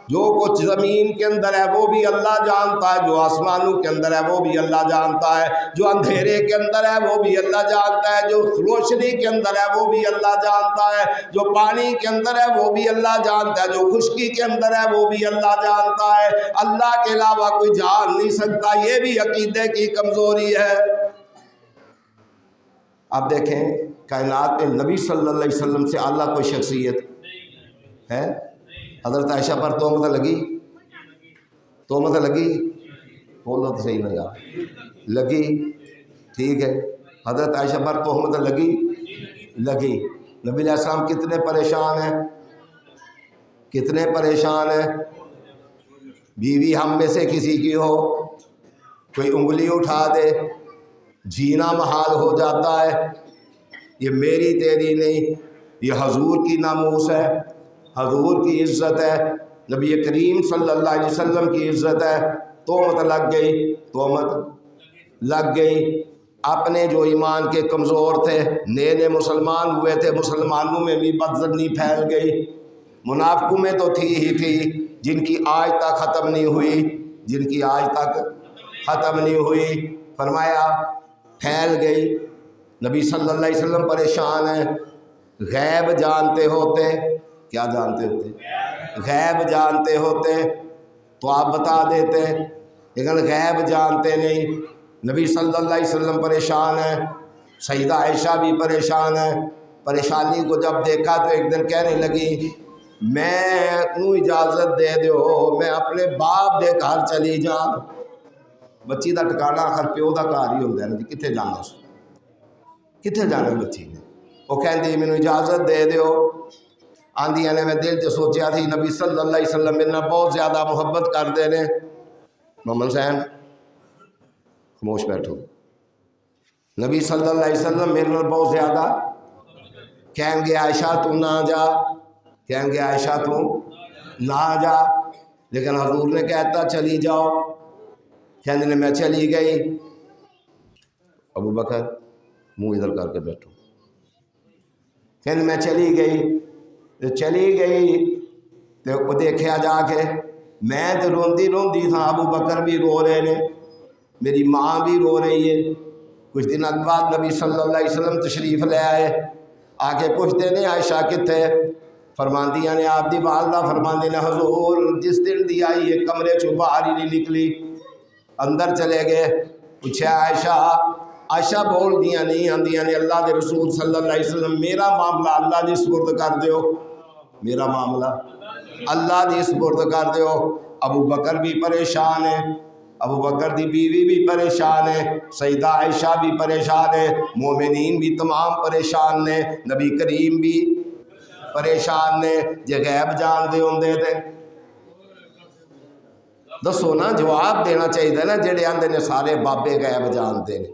جو کچھ زمین کے اندر ہے وہ بھی اللہ جانتا ہے، جو آسمانوں کے اندر ہے وہ بھی اللہ جانتا ہے، جو اندھیرے کے اندر ہے وہ بھی اللہ جانتا ہے، جو روشنی کے اندر ہے وہ بھی اللہ جانتا ہے، جو پانی کے اندر ہے وہ بھی اللہ جانتا ہے، جو خشکی کے اندر ہے وہ بھی اللہ جانتا ہے۔ اللہ کے علاوہ کوئی جان نہیں سکتا، یہ بھی عقیدے کی کمزوری ہے۔ اب دیکھیں کائنات میں نبی صلی اللہ علیہ وسلم سے اعلیٰ کوئی شخصیت ہے؟ حضرت عائشہ پر تہمت لگی، تہمت لگی، بولو تو صحیح لگا، لگی، ٹھیک ہے، حضرت عائشہ پر تہمت لگی، لگی۔ نبی علیہ السلام کتنے پریشان ہیں، کتنے پریشان ہیں۔ بیوی ہم میں سے کسی کی ہو، کوئی انگلی اٹھا دے، جینا محال ہو جاتا ہے۔ یہ میری تیری نہیں، یہ حضور کی ناموس ہے، حضور کی عزت ہے، نبی کریم صلی اللہ علیہ وسلم کی عزت ہے۔ تہمت لگ گئی، تہمت لگ گئی۔ اپنے جو ایمان کے کمزور تھے، نئے نئے مسلمان ہوئے تھے، مسلمانوں میں بھی بدظنی پھیل گئی۔ منافقوں میں تو تھی ہی تھی، جن کی آج تک ختم نہیں ہوئی، جن کی آج تک ختم نہیں ہوئی، فرمایا پھیل گئی۔ نبی صلی اللہ علیہ وسلم پریشان ہیں، غیب جانتے ہوتے، کیا جانتے ہوتے؟ غیب جانتے ہوتے تو آپ بتا دیتے، لیکن غیب جانتے نہیں۔ نبی صلی اللہ علیہ وسلم پریشان ہیں، سیدہ عائشہ بھی پریشان ہیں۔ پریشانی کو جب دیکھا تو ایک دن کہنے لگی میں نو اجازت دے دیو میں اپنے باپ دے گھر چلی جا۔ بچی دا ٹکانا آخر پیو دا گھر ہی ہوتا ہے نا جی، کتنے جانا اس کتنے جانا بچی نے؟ وہ کہندی مینوں اجازت دے دیو۔ آندیاں نے میں دل چ سوچیا تھی نبی صلی اللہ علیہ وسلم میرے نال بہت زیادہ محبت کرتے ہیں۔ محمد حسین خاموش بیٹھو۔ نبی صلی اللہ علیہ وسلم میرے نال بہت زیادہ کہیں گے عائشہ تو نہ جا، کہیں گے عائشہ تو نہ جا، لیکن حضور نے کہتا چلی جاؤ، کہنے نے میں چلی گئی۔ ابو بکر منہ ادھر کر کے بیٹھو، کہنے میں چلی گئی، چلی گئی تو دیکھا جا کے میں تو روندی روندی تھا، ابو بکر بھی رو رہے نے، میری ماں بھی رو رہی ہے۔ کچھ دن بعد نبی صلی اللہ علیہ وسلم تشریف لے آئے، آ کے پوچھتے نے عائشہ کتنے؟ فرماندیاں نے آپ دی والدہ فرماندے نے حضور جس دن دی آئی ہے کمرے چوں باہر ہی نہیں نکلی، اندر چلے گئے۔ پوچھا عائشہ، عائشہ بول دیاں نہیں، آندیاں نے اللہ دے رسول صلی اللہ علیہ وسلم میرا معاملہ اللہ دی سپرد کر دیو، میرا معاملہ اللہ دی سپرد کر دیو۔ ابو بکر بھی پریشان ہے، ابو بکر دی بیوی بھی پریشان ہے، سیدہ عائشہ بھی پریشان ہے، مومنین بھی تمام پریشان نے، نبی کریم بھی پریشان نے۔ جے غیب جان دے ہوندے تے دسو نا، جواب دینا چاہیے نا۔ جڑے آندے نے سارے بابے غیب جانتے ہیں،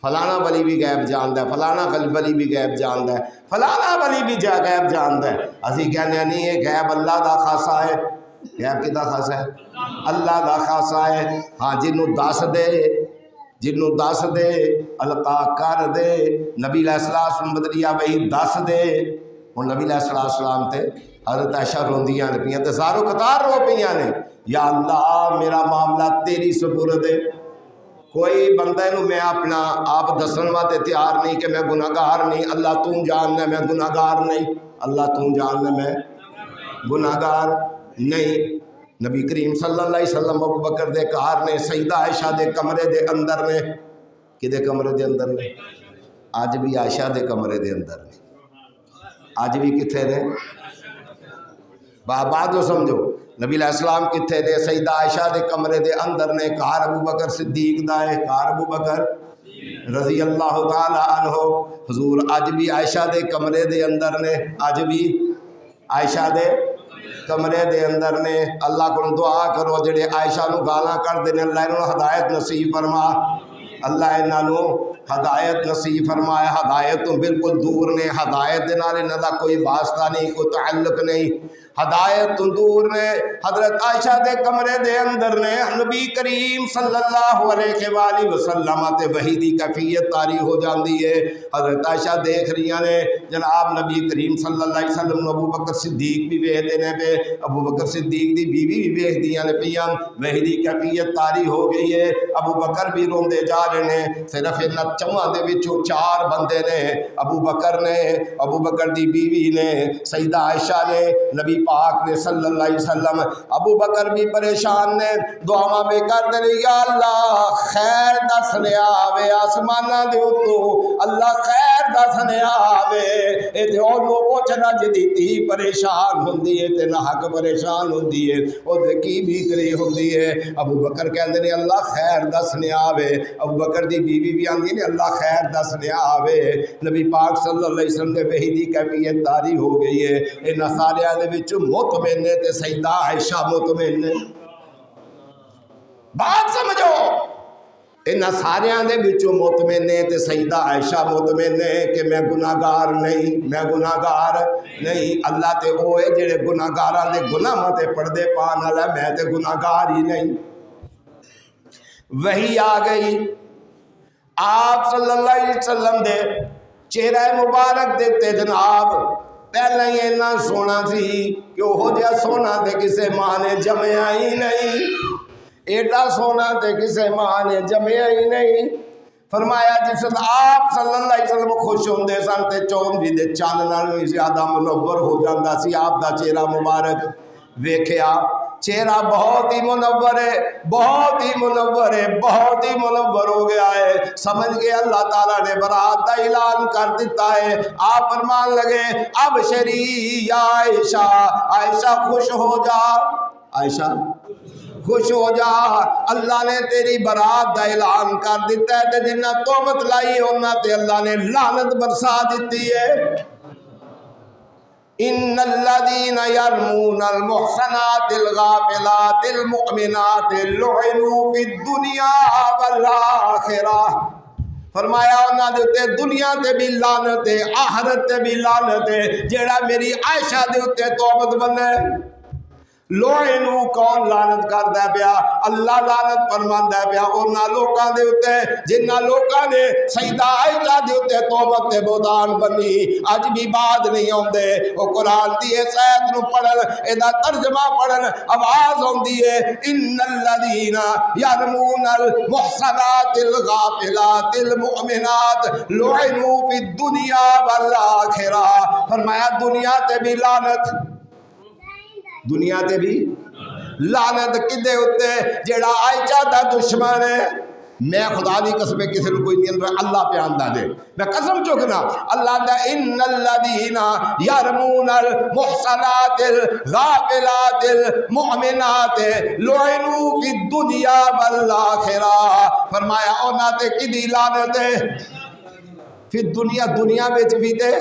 فلانا ولی بھی غیب جاندا ہے، فلانا ولی بھی غیب جاندا ہے، فلانا ولی بھی غیب جاندا ہے۔ اسی کہنے نہیں یہ غیب اللہ دا خاصہ ہے۔ غیب کدا خاصہ ہے؟ اللہ دا خاصہ ہے۔ ہاں جنوں دس دے، جنوں دس دے التا کر دے، نبی علیہ السلام بدریہ وہی دس دے۔ ہن نبی علیہ السلام تے حضرت عائشہ روندیاں نے پیاں تے زارو قطار رو پیاں نے، یا اللہ میرا معاملہ تیری سپرد ہے۔ کوئی بندہ نو میں اپنا آپ دسن واسطے تیار نہیں کہ میں گناہگار نہیں، اللہ تو جاننا میں گناہگار نہیں، اللہ تو جاننا میں گناہگار نہیں۔ نبی کریم صلی اللہ علیہ وسلم ابو بکر دے گھر نے، سیدہ عائشہ دے کمرے دے اندر نے، کدے کمرے دے اندر نے؟ اج بھی عائشہ دے کمرے دے اندر نے، اج بھی کتھے نے؟ بعد جو سمجھو نبی علیہ السلام کتھے نے؟ سیدہ عائشہ دے کمرے دے اندر نے۔ گھر ابو بکر صدیق دا ہے، گھر ابو بکر رضی اللہ تعالی عنہ۔ حضور اج بھی عائشہ دے کمرے دے اندر نے، اج بھی عائشہ دے کمرے دے اندر نے۔ اللہ کو دعا کرو جڑے عائشہ نو گالاں کر دے، اللہ انہوں ہدایت نصیب فرما، اللہ انہوں ہدایت نصیب فرمائے۔ ہدایت تو بالکل دور نے، ہدایت دے نال انہاں دا کوئی واسطہ نہیں، کوئی تعلق نہیں، ہدایت تو دور نے۔ حضرت عائشہ دے کمرے دے اندر نے، نبی کریم صلی اللہ علیہ وآلہ وسلم تے وحی دی کیفیت طاری ہو جاندی ہے۔ حضرت عائشہ دیکھ رہی نے جناب نبی کریم صلی اللہ علیہ وسلم، ابو بکر صدیق بھی ویکھدے نے پے، ابو بکر صدیق دی بیوی بھی ویکھدیاں نے پیاں، وحی دی کیفیت طاری ہو گئی ہے۔ ابو بکر بھی روندے جا رہے نے۔ صرف انہاں چواں دے وچوں چار بندے نے، ابو بکر نے، ابو بکر دی بیوی نے، سیدہ عائشہ نے، نبی پاک نے صلی اللہ علیہ وسلم۔ ابو بکر بھی پریشان نے، دعاواں بے کر دے یا اللہ خیر دس نے آوے آسماناں دے اتوں، اللہ خیر دس نے آوے۔ اے تے او لو پوچھنا جدی تھی پریشان ہوندی ہے تے نہ حق پریشان ہوندی ہے، او تے کی بیت رہی ہوندی ہے۔ ابو بکر کہندے نے اللہ خیر دس نے آوے، ابو بکر دی بیوی بھی آندی نے اللہ خیر دس نے آوے۔ نبی پاک صلی اللہ علیہ وسلم دے وحی دی کیفیت طاری ہو گئی ہے۔ انہاں ساریاں دے وچ مطمئن نے تے سیدہ عائشہ مطمئن نے۔ بات سمجھو، انہاں ساریاں دے وچوں مطمئن نے تے سیدہ عائشہ مطمئن نے کہ میں گناہگار نہیں، میں گناہگار نہیں۔ اللہ تے او ہے جڑے گناہگاراں دے گناہاں تے پردے پان والا، میں تے گناہگار ہی نہیں۔ وحی آ گئی، آپ صلی اللہ علیہ وسلم دے چہرہ مبارک دیتے جناب پہلے ہی اتنا سونا سی کہ وہ جا سونا تے کسے ماں نے جمیا ہی نہیں، ایڈا سونا تے کسے ماں نے جمیا ہی نہیں۔ فرمایا جس آپ صلی اللہ علیہ وسلم خوش ہوندے سن تے چوندی دے چاند نال بھی زیادہ منور ہو جاندا سی۔ آپ دا چہرہ مبارک ویکھیا، چہرہ بہت ہی منور ہے، بہت ہی منور ہے، بہت ہی منور ہو گیا ہے۔ سمجھ گئے اللہ تعالیٰ نے برات کا اعلان کر دیتا ہے۔ آپ فرمان لگے اب شری یا عائشہ، عائشہ خوش ہو جا، عائشہ خوش ہو جا، اللہ نے تیری برات دا اعلان کر دیتا ہے تے جنہ توبت لائی انہاں تے اللہ نے لعنت برسا دیتی ہے۔ ان الذين يرمون المحصنات الغافلات المؤمنات لعنوا في الدنيا والآخرة، فرمایا انہاں دے اوتے دنیا تے بھی لعنت ہے، آخرت تے بھی لعنت ہے۔ جیڑا میری عائشہ دے اوتے توبت بنے، لعنو کون لعنت کردا پیا؟ اللہ لعنت فرماندا پیا انہاں لوکاں دے اوتے جنہاں لوکاں نے سیدہ عائشہ دے اوتے توبت تے بہتان بنی، اج بھی بعد نہیں اوندے۔ او قرآن دی اس آیت نو پڑھن، ایدا ترجمہ پڑھن، آواز اوندی ہے ان الذین یرمون المحصنات الغافلات المؤمنات لعنوا فی الدنیا والآخرہ، فرمایا دنیا تے بھی لعنت، دنیا تے بھی لعنت کدے ہوتے جیڑا عائشہ دا دشمن ہے۔ میں خدا دی قسم کسی نے کوئی نہیں اندر اللہ پہ آندہ دے، میں قسم چکنا اللہ دا ان الذین یرمون المحصنات الغافلات المؤمنات لعنوا فی الدنیا والآخرہ، فرمایا اونا تے کدی لعنت ہے فی الدنیا، دنیا بیچ بھی تے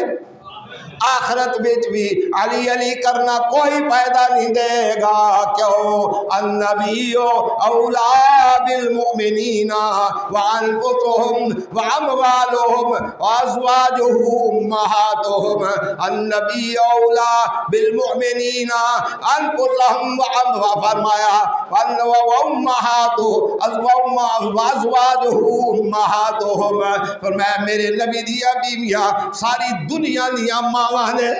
آخرت بیچ بھی۔ علی علی کرنا کوئی فائدہ نہیں دے گا، کیوں؟ النبی اولا بالمؤمنین وانفسهم واموالهم وازواجه امہاتهم، النبی اولا بالمؤمنین انفسهم واموالهم، فرمایا وازواجه امہاتهم، فرمایا میرے نبی دیا بیویاں ساری دنیا دیا ماواں نے،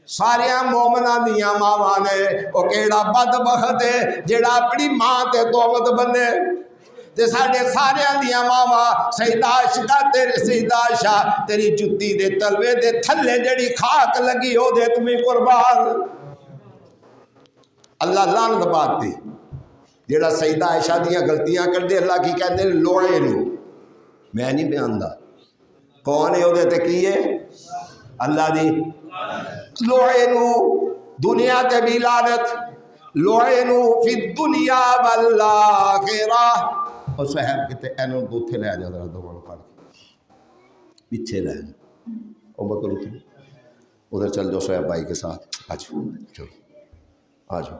سارے مومناں دیاں ماواں نے۔ او کیڑا بدبخت ہے جیڑا اپنی ماں تے توبت بنے تے ساڈے سارے دیاں ماواں سیدہ عائشہ تیری سیدہ عائشہ تیری جُتی دے تلوے دے تھلے جڑی خاک لگی ہو دے تمہیں قربان۔ اللہ لعنت پاتی جیڑا سیدہ عائشہ دیاں غلطیاں کر دے، اللہ کی کہتے ہیں لوڑے نو، میں نہیں بیاندا کون ہے وہ تے کی ہے اللہ دی لعنو، دنیا تے بھی لعنت، لعنو فی الدنیا والآخرہ۔ اور صاحب کہتے اینو دوتھے لے جا ذرا دوڑ پڑ پیچھے لے جا، او بکر اتھے ادھر چل جاؤ صاحب بھائی کے ساتھ، آجو چلو آجو۔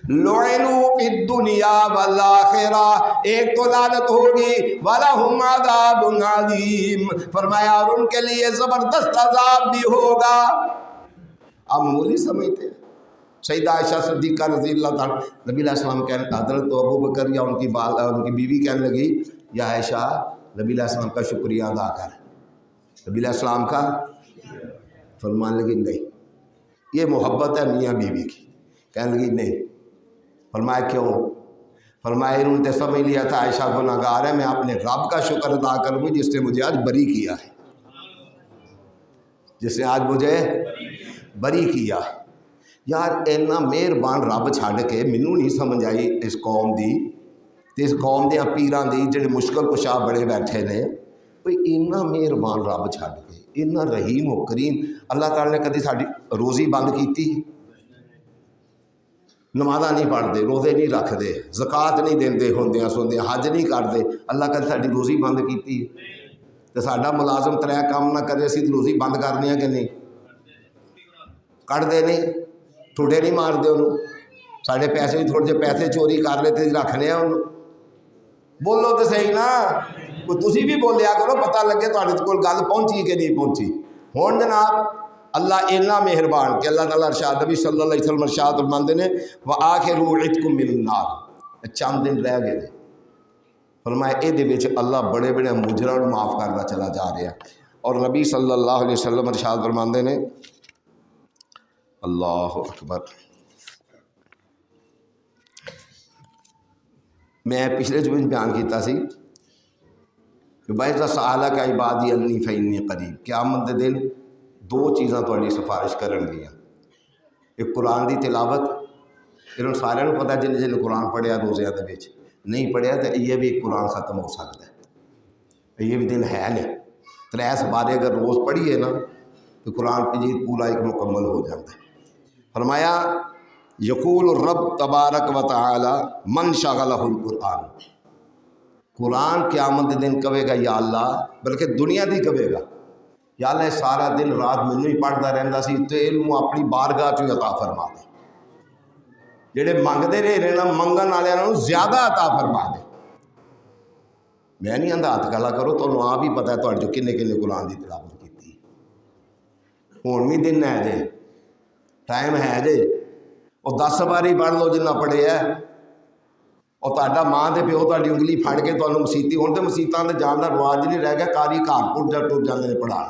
لعنو فی الدنیا والآخرہ، ایک تو لعنت ہوگی وَلَهُمْ عَذَابٌ عَظِيمٌ، فرمایا اور ان کے لیے زبردست عذاب بھی ہوگا۔ آپ معمولی سمجھتے ہیں سیدہ عائشہ صدیقہ رضی اللہ تعالیٰ، نبی علیہ السلام کہنے حضرت ابو بکر یا ان کی بیوی کہنے لگی یا عائشہ نبی علیہ السلام کا شکریہ ادا کر، نبی علیہ السلام کا، فرمان لگی نہیں یہ محبت ہے میاں بیوی کی، کہنے لگی نہیں، فرمایا کیوں؟ فرمایا انہوں نے سمجھ لیا تھا عائشہ گناہگار ہے، میں اپنے رب کا شکر ادا کروں جس نے مجھے آج بری کیا ہے، جس نے آج مجھے بری کیا ہے۔ یار اینا مہربان رب چھڑ کے مینوں نہیں سمجھ آئی اس قوم دی تے اس قوم دے پیراں دی جڑے مشکل کشا بڑے بیٹھے نے، کوئی اینا مہربان رب چھڑ کے اینا رحیم و کریم اللہ تعالی نے کدی ساڈی روزی بند کیتی؟ نمازاں نہیں پڑھتے، روزے نہیں رکھتے، زکات نہیں دیندے ہوندیاں سوندیاں، حج نہیں کرتے، اللہ کدی ساڈی روزی بند کیتی؟ تے ساڈا ملازم ترے کام نہ کرے اسی روزی بند کرنے ہیں کہ نہیں؟ کٹ دے نہیں، ٹھوڈے نہیں مار دے انہوں، ساڈے پیسے بھی تھوڑے جے پیسے چوری کر لے تے رکھنے ہیں انہوں، بولو تو صحیح نا، تسی بھی بولیا کرو پتہ لگے تہاڈے کول گل پہنچی کہ نہیں پہنچی۔ ہن جناب اللہ اینا مہربان کہ اللہ تعالیٰ ارشاد نبی صلی اللہ علیہ وسلم ارشاد فرماندے نے وآخرُ عِتْقُم مِّنَ النَّارِ، چند دن رہ گئے، فرمایا اے دے وچ اللہ بڑے بڑے مجرماں نوں معاف کرتا چلا جا رہا ہے۔ اور نبی صلی اللہ علیہ وسلم ارشاد فرماندے نے اللہ اکبر، میں پچھلے جو بیان کیتا سی کہ بَإِذَا سَأَلَكَ عِبَادِي عَنِّي فَإِنِّي قَرِيبٌ، قیامت دے دن دو چیزاں تہاڈی سفارش کرن گیاں، ایک قرآن دی تلاوت انہوں سارے پتا جن جن قرآن پڑھیا روزے دے وچ نہیں پڑھیا تو یہ بھی قرآن ختم ہو سکتا ہے، یہ بھی دن ہے نہیں 3 سپارے اگر روز پڑھیے نا تو قرآن مجید پورا ایک مکمل ہو جاتا ہے۔ فرمایا یقول الرب تبارک و تعالی من شغلہ القرآن، قرآن قیامت دن کہے گا یا اللہ، بلکہ دنیا دی کہے گا یا اللہ سارا دن رات مینوں ہی پڑھتا رہتا سی تو یہ اپنی بارگاہ چ عطا فرما دے، جڑے منگتے رہے نا منگن والوں زیادہ عطا فرما دے۔ میں نہیں آتا ہاتھ کلا کرو، تمہیں آپ ہی پتا ہے تھوڑے جو کنے کنے قرآن کی تلاوت کی، ہوں بھی دن ہے جے ٹائم ہے جے، وہ 10 باری پڑھ لو جنہ پڑھے ہے، اور تا ماں کے پیو تاری انگلی پھڑ کے تمہیں مسیتی ہوں تو مسیتوں سے جان کا رواج نہیں رہ گیا، کاری گھر ٹر جاتے ہیں پڑھا۔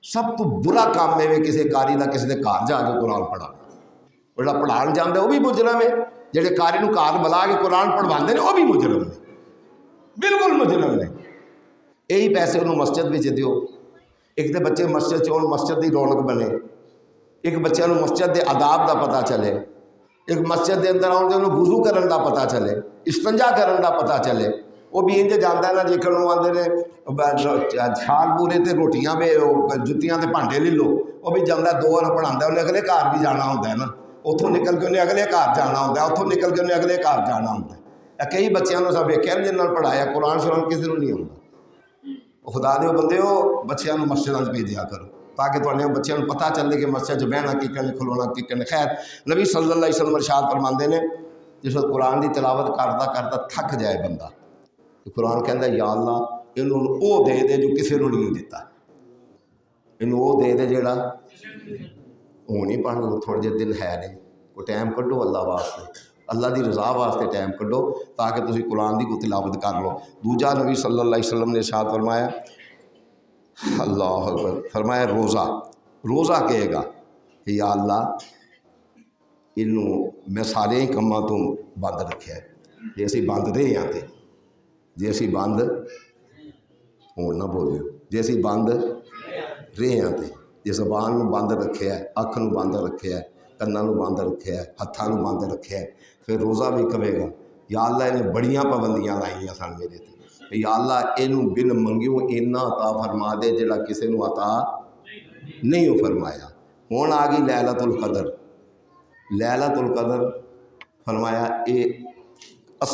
سب تو برا کام ہے کسی کاری کا کسی کے گھر جا کے قرآن پڑھا، جا پڑھان جانا وہ بھی مجرم ہے، جہے کاری کو گھر بلا کے قرآن پڑھوا ہیں وہ بھی مجرم نے، بالکل مجرم نے۔ یہی پیسے انہوں مسجد میں دیو، ایک تو بچے مسجد چون مسجد کی رونق بنے، ایک بچے مسجد کے آداب کا پتہ چلے، ایک مسجد کے اندر آؤ تو انہوں وضو کرن کا پتہ چلے، استنجا کرن کا پتہ چلے۔ وہ بھی انج جانا ہے نا جی کھڑوں آتے ہیں چھال پورے تے روٹیاں پہ جتیاں تے بھانڈے لے لو، وہ بھی جانا 2 وار پڑھا، انہیں اگلے گھر بھی جانا ہوتا ہے نا، اتوں نکل کے انہیں اگلے گھر جانا ہوتا ہے، اتوں نکل کے انہیں اگلے گھر جانا ہوتا ہے۔ کئی بچوں سب ویکیا جنہوں پڑھایا قرآن شرآن کسی کو نہیں آتا۔ خدا دے بندے ہو بچوں مسجدوں بھیجا کرو تاکہ تھوڑے بچوں کو پتہ چلے کہ مسجد بہنا کی کرنے کھلونا کی کرنے۔ خیر نبی صلی اللہ علیہ وسلم ارشاد فرماندے نے جس وقت قرآن کی تلاوت کرتا کرتا تھک جائے بندہ تو قرآن کہتا ہے یا اللہ انہوں وہ دے دے جو کسی کو نہیں دیتا، انہوں وہ دے دے جڑا ہوں نہیں پڑھ لو، تھوڑے جہے دن ہے نہیں، وہ ٹائم کڈو اللہ واسطے، اللہ دی رضا واسطے ٹائم کڈو تاکہ تسی قرآن دی کو تلاوت کر لو۔ دوجا نبی صلی اللہ علیہ وسلم نے ارشاد فرمایا اللہ اکبر، فرمایا روزہ کہے گا کہ یا اللہ انہوں میں سارے ہی کاماں تو بند رکھا ہے، جی اسی بند رہے ہیں تو جی اسی بند ہوں نہ بولو، جی اسی بند رہے ہیں تو جی زبان بند رکھے ہے، اکھ نو بند رکھے ہے، کنوں بند رکھے ہے، ہاتھوں بند رکھے ہے، پھر روزہ بھی کہے گا یا اللہ انہیں بڑیاں پابندیاں لائیاں سن میرے تے یا اللہ اینوں بن منگیوں اینا عطا فرما دے جڑا کسی نو عطا نہیں ہو فرمایا۔ ہون آ گئی لیلۃ القدر، لیلۃ القدر فرمایا اے